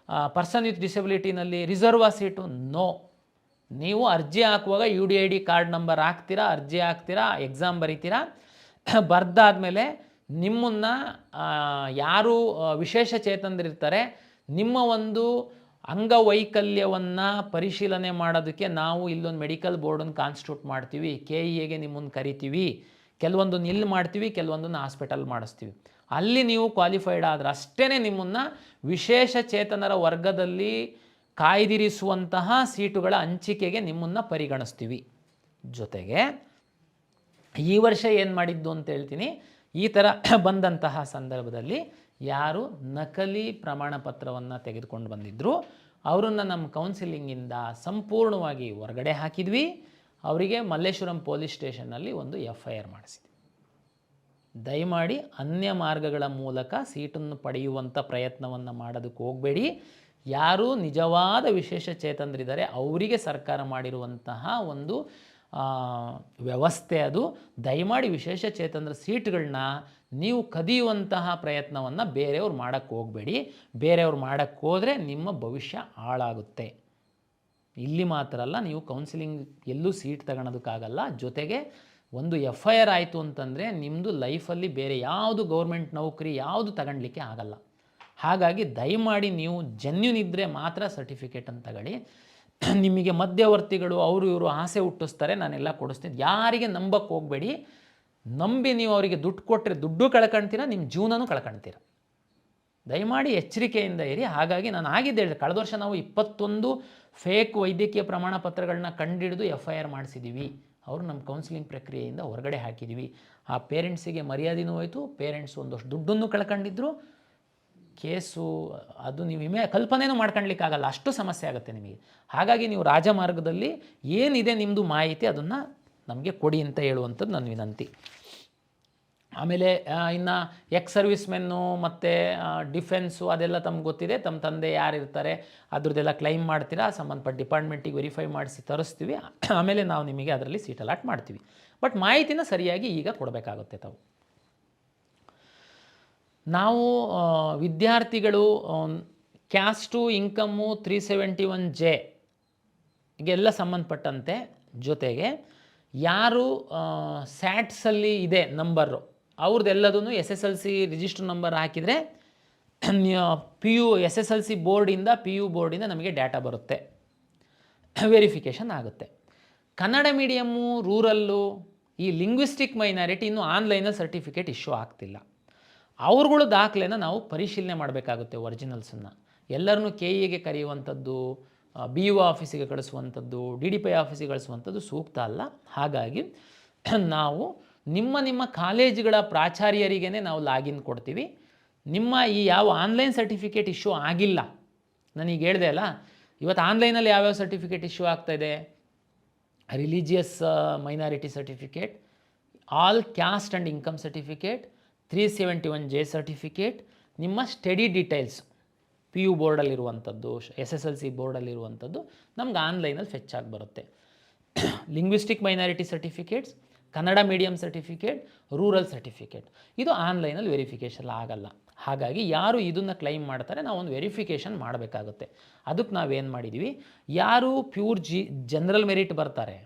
ಪರ್ಸನ್ ವಿತ್ ಡಿಸೆಬಿಲಿಟಿನಲ್ಲಿ ರಿಸರ್ವ್ ಸೀಟು, ನೋ. ನೀವು ಅರ್ಜಿ ಹಾಕುವಾಗ UDID ಕಾರ್ಡ್ ನಂಬರ್ ಹಾಕ್ತೀರಾ, ಅರ್ಜಿ ಹಾಕ್ತೀರಾ, ಎಕ್ಸಾಮ್ ಬರೀತೀರಾ. ಬರ್ದಾದ್ಮೇಲೆ ನಿಮ್ಮನ್ನು ಯಾರು ವಿಶೇಷ ಚೇತನರಿರ್ತಾರೆ ನಿಮ್ಮ ಒಂದು ಅಂಗವೈಕಲ್ಯವನ್ನು ಪರಿಶೀಲನೆ ಮಾಡೋದಕ್ಕೆ ನಾವು ಇಲ್ಲೊಂದು ಮೆಡಿಕಲ್ ಬೋರ್ಡನ್ನು ಕಾನ್ಸ್ಟಿಟ್ಯೂಟ್ ಮಾಡ್ತೀವಿ, KEAಗೆ ನಿಮ್ಮನ್ನು ಕರಿತೀವಿ. ಕೆಲವೊಂದನ್ನು ಇಲ್ಲಿ ಮಾಡ್ತೀವಿ, ಕೆಲವೊಂದನ್ನು ಹಾಸ್ಪಿಟಲ್ ಮಾಡಿಸ್ತೀವಿ. ಅಲ್ಲಿ ನೀವು ಕ್ವಾಲಿಫೈಡ್ ಆದರೆ ಅಷ್ಟೇ ನಿಮ್ಮನ್ನು ವಿಶೇಷ ಚೇತನರ ವರ್ಗದಲ್ಲಿ ಕಾಯ್ದಿರಿಸುವಂತಹ ಸೀಟುಗಳ ಹಂಚಿಕೆಗೆ ನಿಮ್ಮನ್ನು ಪರಿಗಣಿಸ್ತೀವಿ. ಜೊತೆಗೆ ಈ ವರ್ಷ ಏನು ಮಾಡಿದ್ದು ಅಂತ ಹೇಳ್ತೀನಿ. ಈ ಥರ ಬಂದಂತಹ ಸಂದರ್ಭದಲ್ಲಿ ಯಾರು ನಕಲಿ ಪ್ರಮಾಣ ಪತ್ರವನ್ನು ತೆಗೆದುಕೊಂಡು ಬಂದಿದ್ದರು ಅವರನ್ನು ನಮ್ಮ ಕೌನ್ಸಿಲಿಂಗಿಂದ ಸಂಪೂರ್ಣವಾಗಿ ಹೊರಗಡೆ ಹಾಕಿದ್ವಿ. ಅವರಿಗೆ ಮಲ್ಲೇಶ್ವರಂ ಪೊಲೀಸ್ ಸ್ಟೇಷನ್ನಲ್ಲಿ ಒಂದು FIR ಮಾಡಿಸಿದ್ವಿ. ದಯಮಾಡಿ ಅನ್ಯ ಮಾರ್ಗಗಳ ಮೂಲಕ ಸೀಟನ್ನು ಪಡೆಯುವಂಥ ಪ್ರಯತ್ನವನ್ನು ಮಾಡೋದಕ್ಕೆ ಹೋಗಬೇಡಿ. ಯಾರು ನಿಜವಾದ ವಿಶೇಷ ಚೇತನರಿದ್ದಾರೆ ಅವರಿಗೆ ಸರ್ಕಾರ ಮಾಡಿರುವಂತಹ ಒಂದು ವ್ಯವಸ್ಥೆ ಅದು. ದಯಮಾಡಿ ವಿಶೇಷ ಚೇತನರ ಸೀಟ್ಗಳನ್ನ ನೀವು ಕದಿಯುವಂತಹ ಪ್ರಯತ್ನವನ್ನು ಬೇರೆಯವ್ರು ಮಾಡೋಕ್ಕೆ ಹೋಗಬೇಡಿ. ಬೇರೆಯವ್ರು ಮಾಡೋಕ್ಕೆ ಹೋದರೆ ನಿಮ್ಮ ಭವಿಷ್ಯ ಹಾಳಾಗುತ್ತೆ. ಇಲ್ಲಿ ಮಾತ್ರ ಅಲ್ಲ, ನೀವು ಕೌನ್ಸಿಲಿಂಗ್ ಎಲ್ಲೂ ಸೀಟ್ ತಗೊಳೋದಕ್ಕಾಗಲ್ಲ. ಜೊತೆಗೆ ಒಂದು FIR ಆಯಿತು ಅಂತಂದರೆ ನಿಮ್ಮದು ಲೈಫಲ್ಲಿ ಬೇರೆ ಯಾವುದು ಗೌರ್ಮೆಂಟ್ ನೌಕರಿ ಯಾವುದು ತಗೊಳ್ಲಿಕ್ಕೆ ಆಗಲ್ಲ. ಹಾಗಾಗಿ ದಯಮಾಡಿ ನೀವು ಜೆನ್ಯೂನ್ ಇದ್ದರೆ ಮಾತ್ರ ಸರ್ಟಿಫಿಕೇಟನ್ನು ತಗೊಳ್ಳಿ. ನಿಮಗೆ ಮಧ್ಯವರ್ತಿಗಳು ಅವರು ಇವರು ಆಸೆ ಹುಟ್ಟಿಸ್ತಾರೆ, ನಾನೆಲ್ಲ ಕೊಡಿಸ್ತೀನಿ, ಯಾರಿಗೆ ನಂಬಕ್ಕೆ ಹೋಗಬೇಡಿ. ನಂಬಿ ನೀವು ಅವರಿಗೆ ದುಡ್ಡು ಕೊಟ್ಟರೆ ದುಡ್ಡು ಕಳ್ಕೊಳ್ತೀರ, ನಿಮ್ಮ ಜೀವನನೂ ಕಳ್ಕೊಳ್ತೀರ. ದಯಮಾಡಿ ಎಚ್ಚರಿಕೆಯಿಂದ ಇರಿ. ಹಾಗಾಗಿ ನಾನು ಆಗಿದ್ದೆ ಹೇಳಿ, ಕಳೆದ ವರ್ಷ ನಾವು 21 ಫೇಕ್ ವೈದ್ಯಕೀಯ ಪ್ರಮಾಣ ಪತ್ರಗಳನ್ನ ಕಂಡುಹಿಡಿದು FIR ಮಾಡಿಸಿದ್ದೀವಿ. ಅವರು ನಮ್ಮ ಕೌನ್ಸಿಲಿಂಗ್ ಪ್ರಕ್ರಿಯೆಯಿಂದ ಹೊರಗಡೆ ಹಾಕಿದ್ದೀವಿ. ಆ ಪೇರೆಂಟ್ಸಿಗೆ ಮರ್ಯಾದೆನೂ ಹೋಯಿತು, ಪೇರೆಂಟ್ಸ್ ಒಂದಷ್ಟು ದುಡ್ಡನ್ನು ಕಳ್ಕೊಂಡಿದ್ರು. ಕೇಸು ಅದು ನೀವು ಕಲ್ಪನೆಯೂ ಮಾಡ್ಕೊಳ್ಲಿಕ್ಕಾಗಲ್ಲ, ಅಷ್ಟು ಸಮಸ್ಯೆ ಆಗುತ್ತೆ ನಿಮಗೆ. ಹಾಗಾಗಿ ನೀವು ರಾಜಮಾರ್ಗದಲ್ಲಿ ಏನಿದೆ ನಿಮ್ಮದು ಮಾಹಿತಿ ಅದನ್ನು ನಮಗೆ ಕೊಡಿ ಅಂತ ಹೇಳುವಂಥದ್ದು ನನ್ನ ವಿನಂತಿ. ಆಮೇಲೆ ಇನ್ನು ಸರ್ವಿಸ್ ಮೆನ್ನು ಮತ್ತು ಡಿಫೆನ್ಸು ಅದೆಲ್ಲ ತಮ್ಗೆ ಗೊತ್ತಿದೆ. ತಮ್ಮ ತಂದೆ ಯಾರಿರ್ತಾರೆ ಅದ್ರದ್ದೆಲ್ಲ ಕ್ಲೈಮ್ ಮಾಡ್ತೀರಾ, ಸಂಬಂಧಪಟ್ಟ ಡಿಪಾರ್ಟ್ಮೆಂಟಿಗೆ ವೆರಿಫೈ ಮಾಡಿಸಿ ತರಿಸ್ತೀವಿ. ಆಮೇಲೆ ನಾವು ನಿಮಗೆ ಅದರಲ್ಲಿ ಸೀಟ್ ಅಲಾಟ್ ಮಾಡ್ತೀವಿ. ಬಟ್ ಮಾಹಿತಿನ ಸರಿಯಾಗಿ ಈಗ ಕೊಡಬೇಕಾಗುತ್ತೆ ತಾವು. ನಾವು ವಿದ್ಯಾರ್ಥಿಗಳು ಕ್ಯಾಸ್ಟು ಇನ್ಕಮ್ಮು 371J ಗೆಲ್ಲ ಸಂಬಂಧಪಟ್ಟಂತೆ, ಜೊತೆಗೆ ಯಾರು ಸ್ಯಾಟ್ಸಲ್ಲಿ ಇದೆ ನಂಬರು ಅವ್ರದ್ದೆಲ್ಲದೂ SSLC ರಿಜಿಸ್ಟರ್ ನಂಬರ್ ಹಾಕಿದರೆ PU SSLC ಬೋರ್ಡಿಂದ PU ಬೋರ್ಡಿಂದ ನಮಗೆ ಡಾಟಾ ಬರುತ್ತೆ, ವೆರಿಫಿಕೇಷನ್ ಆಗುತ್ತೆ. ಕನ್ನಡ ಮೀಡಿಯಮ್ಮು, ರೂರಲ್ಲು, ಈ ಲಿಂಗ್ವಿಸ್ಟಿಕ್ ಮೈನಾರಿಟಿ ಇನ್ನೂ ಆನ್ಲೈನಲ್ಲಿ ಸರ್ಟಿಫಿಕೇಟ್ ಇಶ್ಯೂ ಆಗ್ತಿಲ್ಲ. ಅವ್ರುಗಳು ದಾಖಲೆನ ನಾವು ಪರಿಶೀಲನೆ ಮಾಡಬೇಕಾಗುತ್ತೆ. ಒರಿಜಿನಲ್ಸನ್ನು ಎಲ್ಲರನ್ನೂ KEAಗೆ ಕರೆಯುವಂಥದ್ದು, BO ಆಫೀಸಿಗೆ ಕಳಿಸುವಂಥದ್ದು, DDPI ಆಫೀಸಿಗೆ ಕಳಿಸುವಂಥದ್ದು ಸೂಕ್ತ ಅಲ್ಲ. ಹಾಗಾಗಿ ನಾವು ನಿಮ್ಮ ಕಾಲೇಜುಗಳ ಪ್ರಾಚಾರ್ಯರಿಗೇ ನಾವು ಲಾಗಿನ್ ಕೊಡ್ತೀವಿ. ನಿಮ್ಮ ಈ ಯಾವ ಆನ್ಲೈನ್ ಸರ್ಟಿಫಿಕೇಟ್ ಇಶ್ಯೂ ಆಗಿಲ್ಲ, ನನಗೆ ಹೇಳಿದೆ ಅಲ್ಲ, ಇವತ್ತು ಆನ್ಲೈನಲ್ಲಿ ಯಾವ್ಯಾವ ಸರ್ಟಿಫಿಕೇಟ್ ಇಶ್ಯೂ ಆಗ್ತಾಯಿದೆ: religious minority certificate, all caste and income certificate, 371J certificate, ನಿಮ್ಮ ಸ್ಟಡಿ ಡೀಟೇಲ್ಸ್ PU ಬೋರ್ಡಲ್ಲಿರುವಂಥದ್ದು, SSLC ಬೋರ್ಡಲ್ಲಿರುವಂಥದ್ದು ನಮ್ಗೆ ಆನ್ಲೈನಲ್ಲಿ ಫೆಚ್ ಆಗಿ ಬರುತ್ತೆ. Linguistic minority certificates, Kannada medium certificate, rural certificate ಇದು ಆನ್ಲೈನಲ್ಲಿ ವೆರಿಫಿಕೇಷನ್ ಆಗಲ್ಲ. ಹಾಗಾಗಿ ಯಾರು ಇದನ್ನು ಕ್ಲೈಮ್ ಮಾಡ್ತಾರೆ ನಾವು ಒಂದು ವೆರಿಫಿಕೇಷನ್ ಮಾಡಬೇಕಾಗುತ್ತೆ. ಅದಕ್ಕೆ ನಾವೇನು ಮಾಡಿದ್ದೀವಿ, ಯಾರು ಪ್ಯೂರ್ ಜನರಲ್ ಮೆರಿಟ್ ಬರ್ತಾರೆ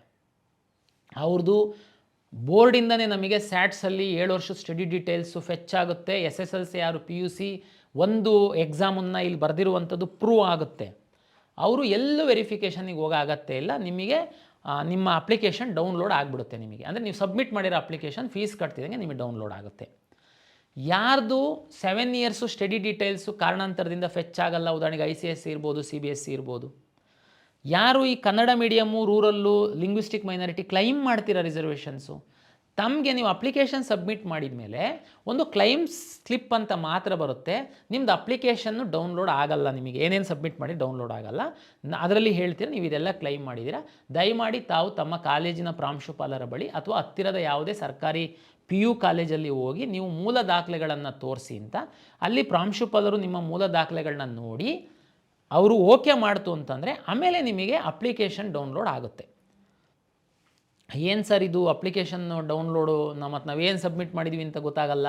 ಅವ್ರದ್ದು ಬೋರ್ಡಿಂದನೇ ನಮಗೆ ಸ್ಯಾಟ್ಸಲ್ಲಿ 7 ವರ್ಷದ ಸ್ಟಡಿ ಡೀಟೇಲ್ಸು ಫೆಚ್ ಆಗುತ್ತೆ. SSLC ಯಾರು PUC ಒಂದು ಎಕ್ಸಾಮನ್ನು ಇಲ್ಲಿ ಬರೆದಿರುವಂಥದ್ದು ಪ್ರೂವ್ ಆಗುತ್ತೆ. ಅವರು ಎಲ್ಲೂ ವೆರಿಫಿಕೇಷನಿಗೆ ಹೋಗೋ ಅಗತ್ಯ ಇಲ್ಲ. ನಿಮಗೆ ನಿಮ್ಮ ಅಪ್ಲಿಕೇಶನ್ ಡೌನ್ಲೋಡ್ ಆಗಿಬಿಡುತ್ತೆ. ನಿಮಗೆ ಅಂದರೆ ನೀವು ಸಬ್ಮಿಟ್ ಮಾಡಿರೋ ಅಪ್ಲಿಕೇಶನ್ ಫೀಸ್ ಕಟ್ತಿದ್ದಂಗೆ ನಿಮಗೆ ಡೌನ್ಲೋಡ್ ಆಗುತ್ತೆ. ಯಾರ್ದು 7 ಇಯರ್ಸು ಸ್ಟಡಿ ಡೀಟೇಲ್ಸು ಕಾರಣಾಂತರದಿಂದ ಫೆಚ್ ಆಗಲ್ಲ, ಉದಾಹರಣೆಗೆ ICSE ಇರ್ಬೋದು, CBSE ಇರ್ಬೋದು, ಯಾರು ಈ Kannada medium, rural, linguistic minority claim ಮಾಡ್ತೀರಾ ರಿಸರ್ವೇಷನ್ಸು, ತಮಗೆ ನೀವು ಅಪ್ಲಿಕೇಶನ್ ಸಬ್ಮಿಟ್ ಮಾಡಿದ ಮೇಲೆ ಒಂದು ಕ್ಲೈಮ್ ಸ್ಲಿಪ್ ಅಂತ ಮಾತ್ರ ಬರುತ್ತೆ. ನಿಮ್ಮದು ಅಪ್ಲಿಕೇಶನ್ನು ಡೌನ್ಲೋಡ್ ಆಗಲ್ಲ. ನಿಮಗೆ ಏನೇನು ಸಬ್ಮಿಟ್ ಮಾಡಿ ಡೌನ್ಲೋಡ್ ಆಗಲ್ಲ. ಅದರಲ್ಲಿ ಹೇಳ್ತೀರಾ ನೀವು ಇದೆಲ್ಲ ಕ್ಲೈಮ್ ಮಾಡಿದ್ದೀರಾ. ದಯಮಾಡಿ ತಾವು ತಮ್ಮ ಕಾಲೇಜಿನ ಪ್ರಾಂಶುಪಾಲರ ಬಳಿ ಅಥವಾ ಹತ್ತಿರದ ಯಾವುದೇ ಸರ್ಕಾರಿ PU ಕಾಲೇಜಲ್ಲಿ ಹೋಗಿ ನೀವು ಮೂಲ ದಾಖಲೆಗಳನ್ನು ತೋರಿಸಿ ಅಂತ ಅಲ್ಲಿ ಪ್ರಾಂಶುಪಾಲರು ನಿಮ್ಮ ಮೂಲ ದಾಖಲೆಗಳನ್ನ ನೋಡಿ ಅವರು ಓಕೆ ಮಾಡ್ತು ಅಂತಂದರೆ ಆಮೇಲೆ ನಿಮಗೆ ಅಪ್ಲಿಕೇಶನ್ ಡೌನ್ಲೋಡ್ ಆಗುತ್ತೆ. ಏನು ಸರ್ ಇದು ಅಪ್ಲಿಕೇಶನ್ ಡೌನ್ಲೋಡು ಮತ್ತು ನಾವೇನು ಸಬ್ಮಿಟ್ ಮಾಡಿದ್ವಿ ಅಂತ ಗೊತ್ತಾಗಲ್ಲ,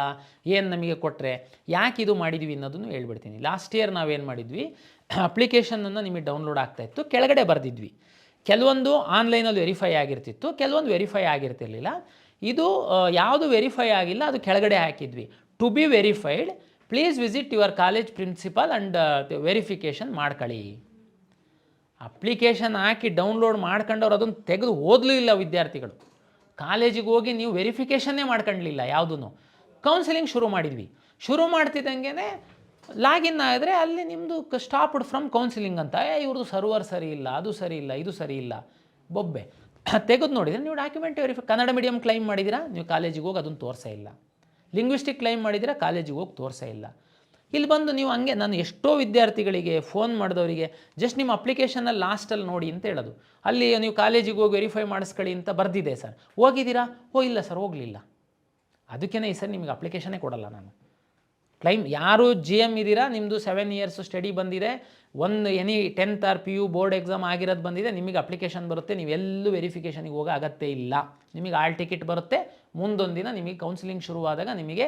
ಏನು ನಮಗೆ ಕೊಟ್ಟರೆ ಯಾಕೆ ಇದು ಮಾಡಿದ್ವಿ ಅನ್ನೋದನ್ನು ಹೇಳ್ಬಿಡ್ತೀನಿ. ಲಾಸ್ಟ್ ಇಯರ್ ನಾವೇನು ಮಾಡಿದ್ವಿ, ಅಪ್ಲಿಕೇಶನನ್ನು ನಿಮಗೆ ಡೌನ್ಲೋಡ್ ಆಗ್ತಾಯಿತ್ತು, ಕೆಳಗಡೆ ಬರೆದಿದ್ವಿ. ಕೆಲವೊಂದು ಆನ್ಲೈನಲ್ಲಿ ವೆರಿಫೈ ಆಗಿರ್ತಿತ್ತು, ಕೆಲವೊಂದು ವೆರಿಫೈ ಆಗಿರ್ತಿರ್ಲಿಲ್ಲ. ಇದು ಯಾವುದು ವೆರಿಫೈ ಆಗಿಲ್ಲ ಅದು ಕೆಳಗಡೆ ಹಾಕಿದ್ವಿ. To be verified please visit your college principal and verification ಮಾಡ್ಕೊಳ್ಳಿ. ಅಪ್ಲಿಕೇಶನ್ ಹಾಕಿ ಡೌನ್ಲೋಡ್ ಮಾಡ್ಕೊಂಡವ್ರು ಅದನ್ನು ತೆಗೆದು ಓದಲೂ ಇಲ್ಲ ವಿದ್ಯಾರ್ಥಿಗಳು. ಕಾಲೇಜಿಗೆ ಹೋಗಿ ನೀವು ವೆರಿಫಿಕೇಷನ್ನೇ ಮಾಡ್ಕೊಳ್ಳಲಿಲ್ಲ ಯಾವುದೂ. ಕೌನ್ಸಿಲಿಂಗ್ ಶುರು ಮಾಡಿದ್ವಿ. ಶುರು ಮಾಡ್ತಿದ್ದಂಗೆ ಲಾಗಿನ್ ಆದರೆ ಅಲ್ಲಿ ನಿಮ್ಮದು ಸ್ಟಾಪ್ಡ್ ಫ್ರಮ್ ಕೌನ್ಸಿಲಿಂಗ್ ಅಂತ, ಇವ್ರದ್ದು ಸರ್ವರ್ ಸರಿ ಇಲ್ಲ, ಅದು ಸರಿ ಇಲ್ಲ, ಇದು ಸರಿ ಇಲ್ಲ, ಬೊಬ್ಬೆ. ತೆಗೆದು ನೋಡಿದರೆ ನೀವು ಡಾಕ್ಯುಮೆಂಟ್ ಕನ್ನಡ ಮೀಡಿಯಮ್ ಕ್ಲೈಮ್ ಮಾಡಿದ್ದೀರಾ, ನೀವು ಕಾಲೇಜಿಗೆ ಹೋಗಿ ಅದನ್ನು ತೋರಿಸೇ ಇಲ್ಲ. ಲಿಂಗ್ವಿಸ್ಟಿಕ್ ಕ್ಲೈಮ್ ಮಾಡಿದ್ದೀರಾ, ಕಾಲೇಜಿಗೆ ಹೋಗಿ ತೋರಿಸೇ ಇಲ್ಲ. ಇಲ್ಲಿ ಬಂದು ನೀವು ಹಂಗೆ, ನಾನು ಎಷ್ಟೋ ವಿದ್ಯಾರ್ಥಿಗಳಿಗೆ ಫೋನ್ ಮಾಡಿದವರಿಗೆ ಜಸ್ಟ್ ನಿಮ್ಮ ಅಪ್ಲಿಕೇಶನಲ್ಲಿ ಲಾಸ್ಟಲ್ಲಿ ನೋಡಿ ಅಂತ ಹೇಳೋದು. ಅಲ್ಲಿ ನೀವು ಕಾಲೇಜಿಗೆ ಹೋಗಿ ವೆರಿಫೈ ಮಾಡಿಸ್ಕೊಳ್ಳಿ ಅಂತ ಬರೆದಿದೆ ಸರ್, ಹೋಗಿದ್ದೀರಾ? ಇಲ್ಲ ಸರ್ ಹೋಗಲಿಲ್ಲ. ಅದಕ್ಕೇ ಈ ಸರ್ ನಿಮಗೆ ಅಪ್ಲಿಕೇಶನ್ನೇ ಕೊಡಲ್ಲ ನಾನು. ಕ್ಲೈಮ್ ಯಾರು GM ಇದ್ದೀರಾ, ನಿಮ್ಮದು 7 ಇಯರ್ಸ್ ಸ್ಟಡಿ ಬಂದಿದೆ, ಒಂದು any 10th or PU board exam ಆಗಿರೋದು ಬಂದಿದೆ, ನಿಮಗೆ ಅಪ್ಲಿಕೇಶನ್ ಬರುತ್ತೆ, ನೀವೆಲ್ಲೂ ವೆರಿಫಿಕೇಷನಿಗೆ ಹೋಗೋ ಅಗತ್ಯ ಇಲ್ಲ. ನಿಮಗೆ ಆಲ್ ಟಿಕೆಟ್ ಬರುತ್ತೆ, ಮುಂದೊಂದು ದಿನ ನಿಮಗೆ ಕೌನ್ಸಿಲಿಂಗ್ ಶುರುವಾದಾಗ ನಿಮಗೆ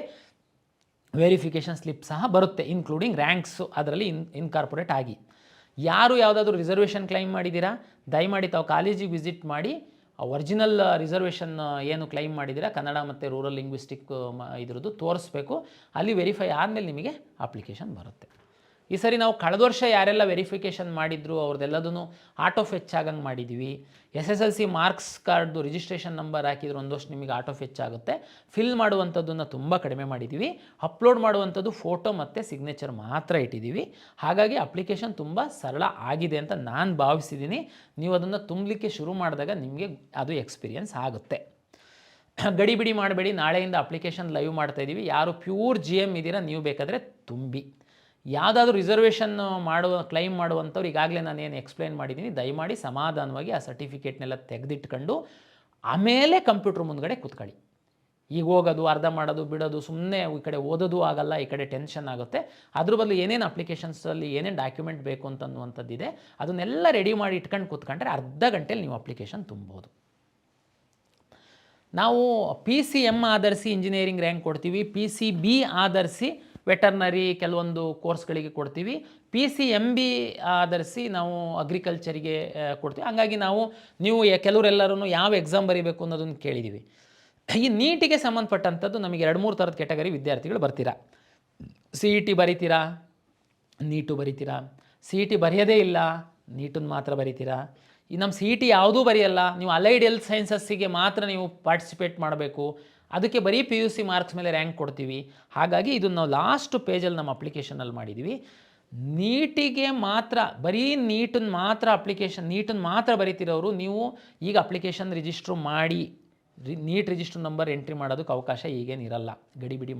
ವೆರಿಫಿಕೇಷನ್ ಸ್ಲಿಪ್ ಸಹ ಬರುತ್ತೆ, ಇನ್ಕ್ಲೂಡಿಂಗ್ ರ್ಯಾಂಕ್ಸು ಅದರಲ್ಲಿ ಇನ್ಕಾರ್ಪೊರೇಟ್ ಆಗಿ. ಯಾರು ಯಾವುದಾದ್ರೂ ರಿಸರ್ವೇಷನ್ ಕ್ಲೈಮ್ ಮಾಡಿದ್ದೀರಾ, ದಯಮಾಡಿ ತಾವು ಕಾಲೇಜಿಗೆ ವಿಸಿಟ್ ಮಾಡಿ ಒರಿಜಿನಲ್ ರಿಸರ್ವೇಷನ್ ಏನು ಕ್ಲೈಮ್ ಮಾಡಿದ್ದೀರಾ ಕನ್ನಡ ಮತ್ತು ರೂರಲ್ ಲಿಂಗ್ವಿಸ್ಟಿಕ್ ಇದ್ರದ್ದು ತೋರಿಸ್ಬೇಕು. ಅಲ್ಲಿ ವೆರಿಫೈ ಆದಮೇಲೆ ನಿಮಗೆ ಅಪ್ಲಿಕೇಶನ್ ಬರುತ್ತೆ. ಈ ಸರಿ ನಾವು ಕಳೆದ ವರ್ಷ ಯಾರೆಲ್ಲ ವೆರಿಫಿಕೇಷನ್ ಮಾಡಿದ್ರು ಅವ್ರದ್ದೆಲ್ಲದೂ ಆಟೋ ಫೆಚ್ ಆಗಂಗೆ ಮಾಡಿದ್ವಿ. SSLC ಮಾರ್ಕ್ಸ್ ಕಾರ್ಡ್ದು ರಿಜಿಸ್ಟ್ರೇಷನ್ ನಂಬರ್ ಹಾಕಿದ್ರೆ ಒಂದು ವರ್ಷ ನಿಮಗೆ ಆಟೋ ಫೆಚ್ ಆಗುತ್ತೆ. ಫಿಲ್ ಮಾಡುವಂಥದ್ದನ್ನು ತುಂಬ ಕಡಿಮೆ ಮಾಡಿದ್ದೀವಿ. ಅಪ್ಲೋಡ್ ಮಾಡುವಂಥದ್ದು ಫೋಟೋ ಮತ್ತು ಸಿಗ್ನೇಚರ್ ಮಾತ್ರ ಇಟ್ಟಿದ್ದೀವಿ. ಹಾಗಾಗಿ ಅಪ್ಲಿಕೇಶನ್ ತುಂಬ ಸರಳ ಆಗಿದೆ ಅಂತ ನಾನು ಭಾವಿಸಿದ್ದೀನಿ. ನೀವು ಅದನ್ನು ತುಂಬಲಿಕ್ಕೆ ಶುರು ಮಾಡಿದಾಗ ನಿಮಗೆ ಅದು ಎಕ್ಸ್ಪೀರಿಯನ್ಸ್ ಆಗುತ್ತೆ. ಗಡಿಬಿಡಿ ಮಾಡಬೇಡಿ, ನಾಳೆಯಿಂದ ಅಪ್ಲಿಕೇಶನ್ ಲೈವ್ ಮಾಡ್ತಾಯಿದ್ದೀವಿ. ಯಾರು ಪ್ಯೂರ್ GM ಇದ್ದೀರಾ ನೀವು ಬೇಕಾದರೆ ತುಂಬಿ. ಯಾವುದಾದ್ರೂ ರಿಸರ್ವೇಷನ್ ಕ್ಲೈಮ್ ಮಾಡುವಂಥವ್ರು ಈಗಾಗಲೇ ನಾನು ಏನು ಎಕ್ಸ್ಪ್ಲೈನ್ ಮಾಡಿದ್ದೀನಿ, ದಯಮಾಡಿ ಸಮಾಧಾನವಾಗಿ ಆ ಸರ್ಟಿಫಿಕೇಟ್ನೆಲ್ಲ ತೆಗೆದಿಟ್ಕೊಂಡು ಆಮೇಲೆ ಕಂಪ್ಯೂಟ್ರ್ ಮುಂದ್ಗಡೆ ಕೂತ್ಕೊಳ್ಳಿ. ಈಗ ಹೋಗೋದು ಅರ್ಧ ಮಾಡೋದು ಬಿಡೋದು, ಸುಮ್ಮನೆ ಈ ಕಡೆ ಓದೋದು ಆಗಲ್ಲ, ಈ ಕಡೆ ಟೆನ್ಷನ್ ಆಗುತ್ತೆ. ಅದ್ರ ಬದಲು ಏನೇನು ಅಪ್ಲಿಕೇಶನ್ಸಲ್ಲಿ ಏನೇನು ಡಾಕ್ಯುಮೆಂಟ್ ಬೇಕು ಅಂತನ್ನುವಂಥದ್ದಿದೆ, ಅದನ್ನೆಲ್ಲ ರೆಡಿ ಮಾಡಿ ಇಟ್ಕೊಂಡು ಕೂತ್ಕೊಂಡ್ರೆ ಅರ್ಧ ಗಂಟೆಯಲ್ಲಿ ನೀವು ಅಪ್ಲಿಕೇಶನ್ ತುಂಬೋದು. ನಾವು PCM ಆಧರಿಸಿ ಇಂಜಿನಿಯರಿಂಗ್ ರ್ಯಾಂಕ್ ಕೊಡ್ತೀವಿ, PCB ಆಧರಿಸಿ ವೆಟರ್ನರಿ ಕೆಲವೊಂದು ಕೋರ್ಸ್ಗಳಿಗೆ ಕೊಡ್ತೀವಿ, PCMB ಆಧರಿಸಿ ನಾವು ಅಗ್ರಿಕಲ್ಚರಿಗೆ ಕೊಡ್ತೀವಿ. ಹಂಗಾಗಿ ನೀವು ಕೆಲವರೆಲ್ಲರೂ ಯಾವ ಎಕ್ಸಾಮ್ ಬರೀಬೇಕು ಅನ್ನೋದನ್ನು ಕೇಳಿದ್ದೀವಿ. ಈ ನೀಟಿಗೆ ಸಂಬಂಧಪಟ್ಟಂಥದ್ದು ನಮಗೆ 2-3 ಥರದ ಕೆಟಗರಿ ವಿದ್ಯಾರ್ಥಿಗಳು ಬರ್ತೀರಾ. CET ಬರೀತೀರಾ, ನೀಟು ಬರೀತೀರಾ, CET ಬರೆಯೋದೇ ಇಲ್ಲ, ನೀಟನ್ನು ಮಾತ್ರ ಬರೀತೀರಾ. ಈ ನಮ್ಮ CET ಯಾವುದೂ ಬರೆಯಲ್ಲ, ನೀವು ಅಲೈಡ್ ಹೆಲ್ತ್ ಸೈನ್ಸಸ್ಸಿಗೆ ಮಾತ್ರ ನೀವು ಪಾರ್ಟಿಸಿಪೇಟ್ ಮಾಡಬೇಕು, ಅದಕ್ಕೆ ಬರೀ PUC ಮಾರ್ಕ್ಸ್ ಮೇಲೆ ರ್ಯಾಂಕ್ ಕೊಡ್ತೀವಿ. ಹಾಗಾಗಿ ಇದನ್ನು ನಾವು ಲಾಸ್ಟ್ ಪೇಜಲ್ಲಿ ನಮ್ಮ ಅಪ್ಲಿಕೇಶನಲ್ಲಿ ಮಾಡಿದ್ದೀವಿ. ನೀಟಿಗೆ ಮಾತ್ರ, ಬರೀ ನೀಟನ್ನು ಮಾತ್ರ ಬರೀತಿರೋರು ನೀವು ಈಗ ಅಪ್ಲಿಕೇಶನ್ ರಿಜಿಸ್ಟ್ರು ಮಾಡಿ ನೀಟ್ ರಿಜಿಸ್ಟ್ರ್ ನಂಬರ್ ಎಂಟ್ರಿ ಮಾಡೋದಕ್ಕೆ ಅವಕಾಶ ಈಗೇನಿರಲ್ಲ. ಗಡಿಬಿಡಿ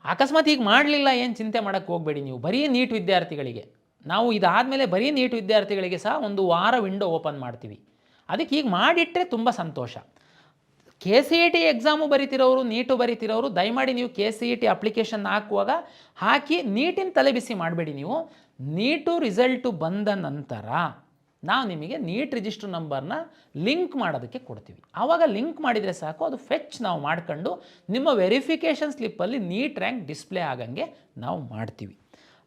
ಅಕಸ್ಮಾತ್ ಈಗ ಮಾಡಲಿಲ್ಲ ಏನು ಚಿಂತೆ ಮಾಡೋಕ್ಕೆ ಹೋಗಬೇಡಿ. ನೀವು ಬರೀ ನೀಟ್ ವಿದ್ಯಾರ್ಥಿಗಳಿಗೆ ನಾವು ಇದಾದಮೇಲೆ ಬರೀ ನೀಟ್ ವಿದ್ಯಾರ್ಥಿಗಳಿಗೆ ಸಹ 1 ವಾರ ವಿಂಡೋ ಓಪನ್ ಮಾಡ್ತೀವಿ. ಅದಕ್ಕೆ ಈಗ ಮಾಡಿಟ್ಟರೆ ತುಂಬ ಸಂತೋಷ. KCET ಎಕ್ಸಾಮು ಬರೀತಿರೋರು, ನೀಟು ಬರೀತಿರೋರು ದಯಮಾಡಿ ನೀವು KCET ಅಪ್ಲಿಕೇಶನ್ ಹಾಕುವಾಗ ಹಾಕಿ ನೀಟಿನ ತಲೆಬಿಸಿ ಮಾಡಬೇಡಿ. ನೀವು ನೀಟು ರಿಸಲ್ಟು ಬಂದ ನಂತರ ನಾವು ನಿಮಗೆ ನೀಟ್ ರಿಜಿಸ್ಟ್ರ್ ನಂಬರ್ನ ಲಿಂಕ್ ಮಾಡೋದಕ್ಕೆ ಕೊಡ್ತೀವಿ. ಆವಾಗ ಲಿಂಕ್ ಮಾಡಿದರೆ ಸಾಕು, ಅದು ಫೆಚ್ ನಾವು ಮಾಡ್ಕೊಂಡು ನಿಮ್ಮ ವೆರಿಫಿಕೇಷನ್ ಸ್ಲಿಪ್ಪಲ್ಲಿ ನೀಟ್ ರ್ಯಾಂಕ್ ಡಿಸ್ಪ್ಲೇ ಆಗಂಗೆ ನಾವು ಮಾಡ್ತೀವಿ.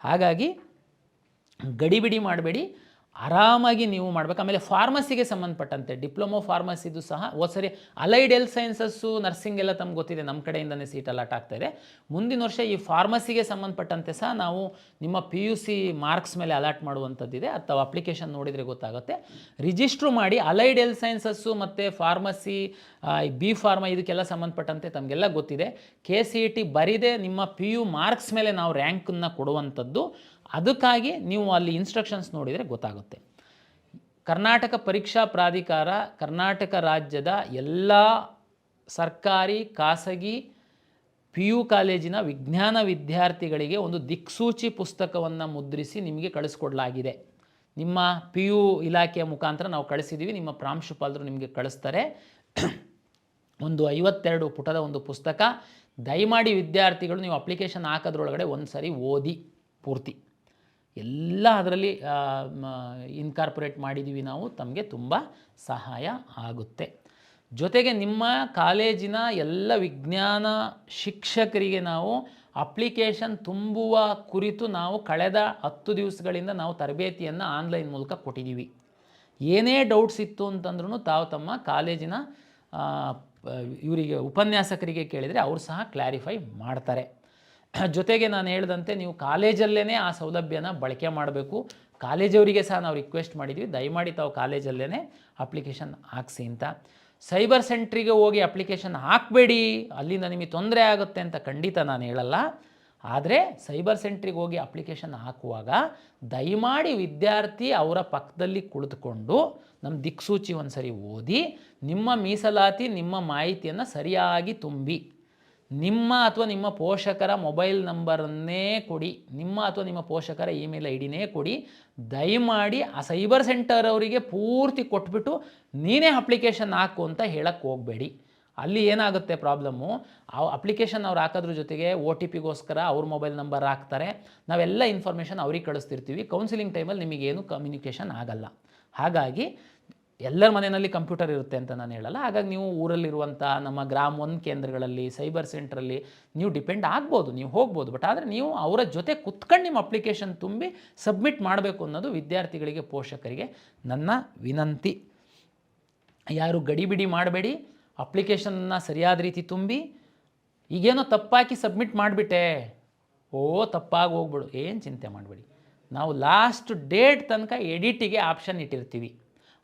ಹಾಗಾಗಿ ಗಡಿಬಿಡಿ ಮಾಡಬೇಡಿ, ಆರಾಮಾಗಿ ನೀವು ಮಾಡಬೇಕು. ಆಮೇಲೆ ಫಾರ್ಮಸಿಗೆ ಸಂಬಂಧಪಟ್ಟಂತೆ ಡಿಪ್ಲೊಮೊ ಫಾರ್ಮಸಿದು ಸಹ ಸರಿ ಅಲೈಡ್ ಹೆಲ್ತ್ ಸೈನ್ಸಸ್ಸು ನರ್ಸಿಂಗ್ ಎಲ್ಲ ತಮ್ಗೆ ಗೊತ್ತಿದೆ, ನಮ್ಮ ಕಡೆಯಿಂದನೇ ಸೀಟ್ ಅಲಾಟ್ ಆಗ್ತಾಯಿದೆ. ಮುಂದಿನ ವರ್ಷ ಈ ಫಾರ್ಮಸಿಗೆ ಸಂಬಂಧಪಟ್ಟಂತೆ ಸಹ ನಾವು ನಿಮ್ಮ PUC ಮಾರ್ಕ್ಸ್ ಮೇಲೆ ಅಲಾಟ್ ಮಾಡುವಂಥದ್ದಿದೆ. ಅಥವಾ ಅಪ್ಲಿಕೇಶನ್ ನೋಡಿದರೆ ಗೊತ್ತಾಗುತ್ತೆ. ರಿಜಿಸ್ಟ್ರು ಮಾಡಿ. ಅಲೈಡ್ ಹೆಲ್ತ್ ಸೈನ್ಸಸ್ಸು ಮತ್ತು ಫಾರ್ಮಸಿ, B ಫಾರ್ಮಾ ಇದಕ್ಕೆಲ್ಲ ಸಂಬಂಧಪಟ್ಟಂತೆ ತಮಗೆಲ್ಲ ಗೊತ್ತಿದೆ. KCET ಬರೀದೆ ನಿಮ್ಮ PU ಮಾರ್ಕ್ಸ್ ಮೇಲೆ ನಾವು ರ್ಯಾಂಕನ್ನು ಕೊಡುವಂಥದ್ದು. ಅದಕ್ಕಾಗಿ ನೀವು ಅಲ್ಲಿ ಇನ್ಸ್ಟ್ರಕ್ಷನ್ಸ್ ನೋಡಿದರೆ ಗೊತ್ತಾಗುತ್ತೆ. ಕರ್ನಾಟಕ ಪರೀಕ್ಷಾ ಪ್ರಾಧಿಕಾರ ಕರ್ನಾಟಕ ರಾಜ್ಯದ ಎಲ್ಲ ಸರ್ಕಾರಿ ಖಾಸಗಿ PU ಕಾಲೇಜಿನ ವಿಜ್ಞಾನ ವಿದ್ಯಾರ್ಥಿಗಳಿಗೆ ಒಂದು ದಿಕ್ಸೂಚಿ ಪುಸ್ತಕವನ್ನು ಮುದ್ರಿಸಿ ನಿಮಗೆ ಕಳಿಸ್ಕೊಡ್ಲಾಗಿದೆ. ನಿಮ್ಮ PU ಇಲಾಖೆಯ ಮುಖಾಂತರ ನಾವು ಕಳಿಸಿದ್ದೀವಿ. ನಿಮ್ಮ ಪ್ರಾಂಶುಪಾಲರು ನಿಮಗೆ ಕಳಿಸ್ತಾರೆ. ಒಂದು 52 ಪುಟದ ಒಂದು ಪುಸ್ತಕ. ದಯಮಾಡಿ ವಿದ್ಯಾರ್ಥಿಗಳು ನೀವು ಅಪ್ಲಿಕೇಶನ್ ಹಾಕೋದ್ರೊಳಗಡೆ ಒಂದು ಸರಿ ಓದಿ ಪೂರ್ತಿ. ಎಲ್ಲ ಅದರಲ್ಲಿ ಇನ್ಕಾರ್ಪೊರೇಟ್ ಮಾಡಿದ್ದೀವಿ ನಾವು, ತಮಗೆ ತುಂಬ ಸಹಾಯ ಆಗುತ್ತೆ. ಜೊತೆಗೆ ನಿಮ್ಮ ಕಾಲೇಜಿನ ಎಲ್ಲ ವಿಜ್ಞಾನ ಶಿಕ್ಷಕರಿಗೆ ನಾವು ಅಪ್ಲಿಕೇಶನ್ ತುಂಬುವ ಕುರಿತು ನಾವು ಕಳೆದ 10 ದಿವಸಗಳಿಂದ ನಾವು ತರಬೇತಿಯನ್ನು ಆನ್ಲೈನ್ ಮೂಲಕ ಕೊಟ್ಟಿದ್ದೀವಿ. ಏನೇ ಡೌಟ್ಸ್ ಇತ್ತು ಅಂತಂದ್ರೂ ತಾವು ತಮ್ಮ ಕಾಲೇಜಿನ ಇವರಿಗೆ ಉಪನ್ಯಾಸಕರಿಗೆ ಕೇಳಿದರೆ ಅವರು ಸಹ ಕ್ಲಾರಿಫೈ ಮಾಡ್ತಾರೆ. ಜೊತೆಗೆ ನಾನು ಹೇಳಿದಂತೆ ನೀವು ಕಾಲೇಜಲ್ಲೇ ಆ ಸೌಲಭ್ಯನ ಬಳಕೆ ಮಾಡಬೇಕು. ಕಾಲೇಜವರಿಗೆ ಸಹ ನಾವು ರಿಕ್ವೆಸ್ಟ್ ಮಾಡಿದ್ವಿ, ದಯಮಾಡಿ ತಾವು ಕಾಲೇಜಲ್ಲೇ ಅಪ್ಲಿಕೇಶನ್ ಹಾಕ್ಸಿ ಅಂತ. ಸೈಬರ್ ಸೆಂಟ್ರಿಗೆ ಹೋಗಿ ಅಪ್ಲಿಕೇಶನ್ ಹಾಕಬೇಡಿ, ಅಲ್ಲಿಂದ ನಿಮಗೆ ತೊಂದರೆ ಆಗುತ್ತೆ ಅಂತ ಖಂಡಿತ ನಾನು ಹೇಳಲ್ಲ. ಆದರೆ ಸೈಬರ್ ಸೆಂಟ್ರಿಗೆ ಹೋಗಿ ಅಪ್ಲಿಕೇಶನ್ ಹಾಕುವಾಗ ದಯಮಾಡಿ ವಿದ್ಯಾರ್ಥಿ ಅವರ ಪಕ್ಕದಲ್ಲಿ ಕುಳಿತುಕೊಂಡು ನಮ್ಮ ದಿಕ್ಸೂಚಿ ಒಂದು ಸರಿ ಓದಿ ನಿಮ್ಮ ಮೀಸಲಾತಿ ನಿಮ್ಮ ಮಾಹಿತಿಯನ್ನು ಸರಿಯಾಗಿ ತುಂಬಿ, ನಿಮ್ಮ ಅಥವಾ ನಿಮ್ಮ ಪೋಷಕರ ಮೊಬೈಲ್ ನಂಬರನ್ನೇ ಕೊಡಿ, ನಿಮ್ಮ ಅಥವಾ ನಿಮ್ಮ ಪೋಷಕರ ಇಮೇಲ್ ಐಡಿನೇ ಕೊಡಿ. ದಯಮಾಡಿ ಆ ಸೈಬರ್ ಸೆಂಟರ್ ಅವರಿಗೆ ಪೂರ್ತಿ ಕೊಟ್ಬಿಟ್ಟು ನೀನೇ ಅಪ್ಲಿಕೇಶನ್ ಹಾಕು ಅಂತ ಹೇಳಕ್ಕೆ ಹೋಗಬೇಡಿ. ಅಲ್ಲಿ ಏನಾಗುತ್ತೆ ಪ್ರಾಬ್ಲಮ್ಮು, ಆ ಅಪ್ಲಿಕೇಶನ್ ಅವ್ರು ಹಾಕೋದ್ರ ಜೊತೆಗೆ OTPಗೋಸ್ಕರ ಅವ್ರ ಮೊಬೈಲ್ ನಂಬರ್ ಹಾಕ್ತಾರೆ. ನಾವೆಲ್ಲ ಇನ್ಫಾರ್ಮೇಷನ್ ಅವ್ರಿಗೆ ಕಳಿಸ್ತಿರ್ತೀವಿ. ಕೌನ್ಸಿಲಿಂಗ್ ಟೈಮಲ್ಲಿ ನಿಮಗೇನು ಕಮ್ಯುನಿಕೇಷನ್ ಆಗಲ್ಲ. ಹಾಗಾಗಿ ಎಲ್ಲರ ಮನೆಯಲ್ಲಿ ಕಂಪ್ಯೂಟರ್ ಇರುತ್ತೆ ಅಂತ ನಾನು ಹೇಳಲ್ಲ. ಹಾಗಾಗಿ ನೀವು ಊರಲ್ಲಿರುವಂಥ ನಮ್ಮ ಗ್ರಾಮ 1 ಕೇಂದ್ರಗಳಲ್ಲಿ ಸೈಬರ್ ಸೆಂಟ್ರಲ್ಲಿ ನೀವು ಡಿಪೆಂಡ್ ಆಗ್ಬೋದು, ನೀವು ಹೋಗ್ಬೋದು. ಬಟ್ ಆದರೆ ನೀವು ಅವರ ಜೊತೆ ಕುತ್ಕೊಂಡು ನಿಮ್ಮ ಅಪ್ಲಿಕೇಶನ್ ತುಂಬಿ ಸಬ್ಮಿಟ್ ಮಾಡಬೇಕು ಅನ್ನೋದು ವಿದ್ಯಾರ್ಥಿಗಳಿಗೆ, ಪೋಷಕರಿಗೆ ನನ್ನ ವಿನಂತಿ. ಯಾರು ಗಡಿಬಿಡಿ ಮಾಡಬೇಡಿ, ಅಪ್ಲಿಕೇಶನ್ನ ಸರಿಯಾದ ರೀತಿ ತುಂಬಿ. ಈಗೇನೋ ತಪ್ಪಾಕಿ ಸಬ್ಮಿಟ್ ಮಾಡಿಬಿಟ್ಟೆ, ತಪ್ಪಾಗಿ ಹೋಗ್ಬಿಡು, ಏನು ಚಿಂತೆ ಮಾಡಬೇಡಿ. ನಾವು ಲಾಸ್ಟ್ ಡೇಟ್ ತನಕ ಎಡಿಟಿಗೆ ಆಪ್ಷನ್ ಇಟ್ಟಿರ್ತೀವಿ.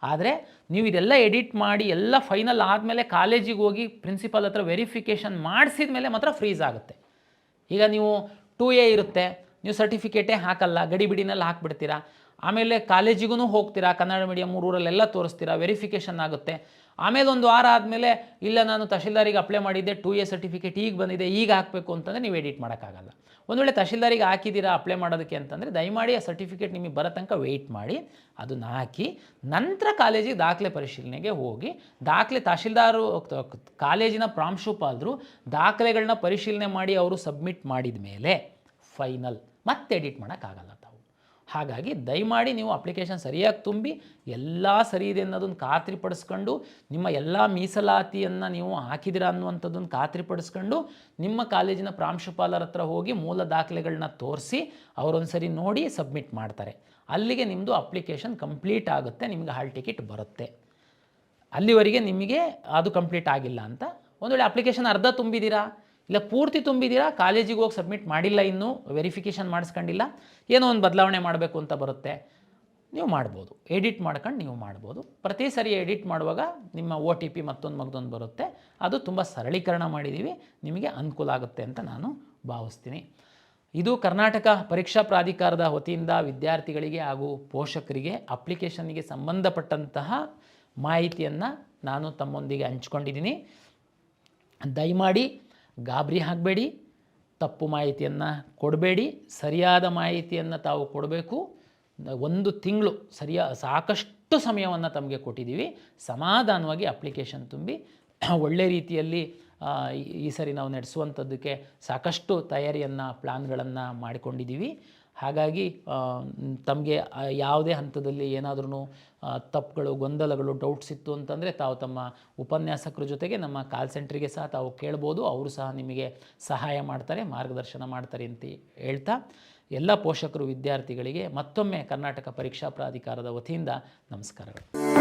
ಆದರೆ ನೀವು ಇದೆಲ್ಲ ಎಡಿಟ್ ಮಾಡಿ ಎಲ್ಲ ಫೈನಲ್ ಆದಮೇಲೆ ಕಾಲೇಜಿಗೆ ಹೋಗಿ ಪ್ರಿನ್ಸಿಪಲ್ ಹತ್ರ ವೆರಿಫಿಕೇಷನ್ ಮಾಡಿಸಿದ ಮೇಲೆ ಮಾತ್ರ ಫ್ರೀಸ್ ಆಗುತ್ತೆ. ಈಗ ನೀವು 2A ಇರುತ್ತೆ, ನೀವು ಸರ್ಟಿಫಿಕೇಟೇ ಹಾಕಲ್ಲ, ಗಡಿಬಿಡಿನಲ್ಲಿ ಹಾಕ್ಬಿಡ್ತೀರಾ. ಆಮೇಲೆ ಕಾಲೇಜಿಗೂ ಹೋಗ್ತೀರಾ, ಕನ್ನಡ ಮೀಡಿಯಮ್ ಊರಲ್ಲೆಲ್ಲ ತೋರಿಸ್ತೀರಾ, ವೆರಿಫಿಕೇಷನ್ ಆಗುತ್ತೆ. ಆಮೇಲೆ ಒಂದು ವಾರ ಆದಮೇಲೆ ಇಲ್ಲ ನಾನು ತಹಶೀಲ್ದಾರಿಗೆ ಅಪ್ಲೈ ಮಾಡಿದ್ದೆ, 2A ಸರ್ಟಿಫಿಕೇಟ್ ಈಗ ಬಂದಿದೆ, ಈಗ ಹಾಕಬೇಕು ಅಂತಂದರೆ ನೀವು ಎಡಿಟ್ ಮಾಡೋಕ್ಕಾಗಲ್ಲ. ಒಂದು ವೇಳೆ ತಹಶೀಲ್ದಾರಿಗೆ ಹಾಕಿದ್ದೀರಾ ಅಪ್ಲೈ ಮಾಡೋದಕ್ಕೆ ಅಂತಂದರೆ ದಯಮಾಡಿ ಆ ಸರ್ಟಿಫಿಕೇಟ್ ನಿಮಗೆ ಬರೋ ತನಕ ವೆಯ್ಟ್ ಮಾಡಿ, ಅದನ್ನು ಹಾಕಿ ನಂತರ ಕಾಲೇಜಿಗೆ ದಾಖಲೆ ಪರಿಶೀಲನೆಗೆ ಹೋಗಿ. ತಹಶೀಲ್ದಾರು ಕಾಲೇಜಿನ ಪ್ರಾಂಶುಪಾಲರು ದಾಖಲೆಗಳನ್ನ ಪರಿಶೀಲನೆ ಮಾಡಿ ಅವರು ಸಬ್ಮಿಟ್ ಮಾಡಿದ ಮೇಲೆ ಫೈನಲ್ ಮತ್ತೆ ಎಡಿಟ್ ಮಾಡೋಕ್ಕಾಗಲ್ಲ ತಾವು. ಹಾಗಾಗಿ ದಯಮಾಡಿ ನೀವು ಅಪ್ಲಿಕೇಶನ್ ಸರಿಯಾಗಿ ತುಂಬಿ ಎಲ್ಲ ಸರಿ ಇದೆ ಅನ್ನೋದನ್ನು ಖಾತ್ರಿಪಡಿಸ್ಕೊಂಡು, ನಿಮ್ಮ ಎಲ್ಲ ಮೀಸಲಾತಿಯನ್ನು ನೀವು ಹಾಕಿದಿರ ಅನ್ನುವಂಥದ್ದನ್ನು ಖಾತ್ರಿಪಡಿಸ್ಕೊಂಡು ನಿಮ್ಮ ಕಾಲೇಜಿನ ಪ್ರಾಂಶುಪಾಲರ ಹತ್ರ ಹೋಗಿ ಮೂಲ ದಾಖಲೆಗಳನ್ನ ತೋರಿಸಿ ಅವರೊಂದು ಸರಿ ನೋಡಿ ಸಬ್ಮಿಟ್ ಮಾಡ್ತಾರೆ. ಅಲ್ಲಿಗೆ ನಿಮ್ಮದು ಅಪ್ಲಿಕೇಶನ್ ಕಂಪ್ಲೀಟ್ ಆಗುತ್ತೆ, ನಿಮಗೆ ಹಾಲ್ ಟಿಕೆಟ್ ಬರುತ್ತೆ. ಅಲ್ಲಿವರೆಗೆ ನಿಮಗೆ ಅದು ಕಂಪ್ಲೀಟ್ ಆಗಿಲ್ಲ ಅಂತ, ಒಂದು ವೇಳೆ ಅಪ್ಲಿಕೇಶನ್ ಅರ್ಧ ತುಂಬಿದ್ದೀರಾ ಇಲ್ಲ ಪೂರ್ತಿ ತುಂಬಿದ್ದೀರಾ, ಕಾಲೇಜಿಗೆ ಹೋಗಿ ಸಬ್ಮಿಟ್ ಮಾಡಿಲ್ಲ, ಇನ್ನೂ ವೆರಿಫಿಕೇಷನ್ ಮಾಡಿಸ್ಕೊಂಡಿಲ್ಲ, ಏನೋ ಒಂದು ಬದಲಾವಣೆ ಮಾಡಬೇಕು ಅಂತ ಬರುತ್ತೆ, ನೀವು ಮಾಡ್ಬೋದು. ಎಡಿಟ್ ಮಾಡ್ಕೊಂಡು ನೀವು ಮಾಡ್ಬೋದು. ಪ್ರತಿ ಸರಿ ಎಡಿಟ್ ಮಾಡುವಾಗ ನಿಮ್ಮ OTP ಮತ್ತೊಂದು ಬರುತ್ತೆ. ಅದು ತುಂಬ ಸರಳೀಕರಣ ಮಾಡಿದ್ದೀವಿ, ನಿಮಗೆ ಅನುಕೂಲ ಆಗುತ್ತೆ ಅಂತ ನಾನು ಭಾವಿಸ್ತೀನಿ. ಇದು ಕರ್ನಾಟಕ ಪರೀಕ್ಷಾ ಪ್ರಾಧಿಕಾರದ ವತಿಯಿಂದ ವಿದ್ಯಾರ್ಥಿಗಳಿಗೆ ಹಾಗೂ ಪೋಷಕರಿಗೆ ಅಪ್ಲಿಕೇಶನ್ನಿಗೆ ಸಂಬಂಧಪಟ್ಟಂತಹ ಮಾಹಿತಿಯನ್ನು ನಾನು ತಮ್ಮೊಂದಿಗೆ ಹಂಚ್ಕೊಂಡಿದ್ದೀನಿ. ದಯಮಾಡಿ ಗಾಬರಿ ಆಗಬೇಡಿ, ತಪ್ಪು ಮಾಹಿತಿಯನ್ನು ಕೊಡಬೇಡಿ, ಸರಿಯಾದ ಮಾಹಿತಿಯನ್ನು ತಾವು ಕೊಡಬೇಕು. 1 ತಿಂಗಳು ಸಾಕಷ್ಟು ಸಮಯವನ್ನು ತಮಗೆ ಕೊಟ್ಟಿದ್ದೀವಿ. ಸಮಾಧಾನವಾಗಿ ಅಪ್ಲಿಕೇಶನ್ ತುಂಬಿ ಒಳ್ಳೆ ರೀತಿಯಲ್ಲಿ ಈ ಸರಿ ನಾವು ನಡೆಸುವಂಥದ್ದಕ್ಕೆ ಸಾಕಷ್ಟು ತಯಾರಿಯನ್ನು ಪ್ಲ್ಯಾನ್ಗಳನ್ನು ಮಾಡಿಕೊಂಡಿದ್ದೀವಿ. ಹಾಗಾಗಿ ತಮಗೆ ಯಾವುದೇ ಹಂತದಲ್ಲಿ ಏನಾದ್ರೂ ತಪ್ಪುಗಳು, ಗೊಂದಲಗಳು, ಡೌಟ್ಸ್ ಇತ್ತು ಅಂತಂದರೆ ತಾವು ತಮ್ಮ ಉಪನ್ಯಾಸಕರ ಜೊತೆಗೆ ನಮ್ಮ ಕಾಲ್ ಸೆಂಟ್ರಿಗೆ ಸಹ ತಾವು ಕೇಳ್ಬೋದು. ಅವರು ಸಹ ನಿಮಗೆ ಸಹಾಯ ಮಾಡ್ತಾರೆ, ಮಾರ್ಗದರ್ಶನ ಮಾಡ್ತಾರೆ ಅಂತ ಹೇಳ್ತಾ ಎಲ್ಲ ಪೋಷಕರು, ವಿದ್ಯಾರ್ಥಿಗಳಿಗೆ ಮತ್ತೊಮ್ಮೆ ಕರ್ನಾಟಕ ಪರೀಕ್ಷಾ ಪ್ರಾಧಿಕಾರದ ವತಿಯಿಂದ ನಮಸ್ಕಾರಗಳು.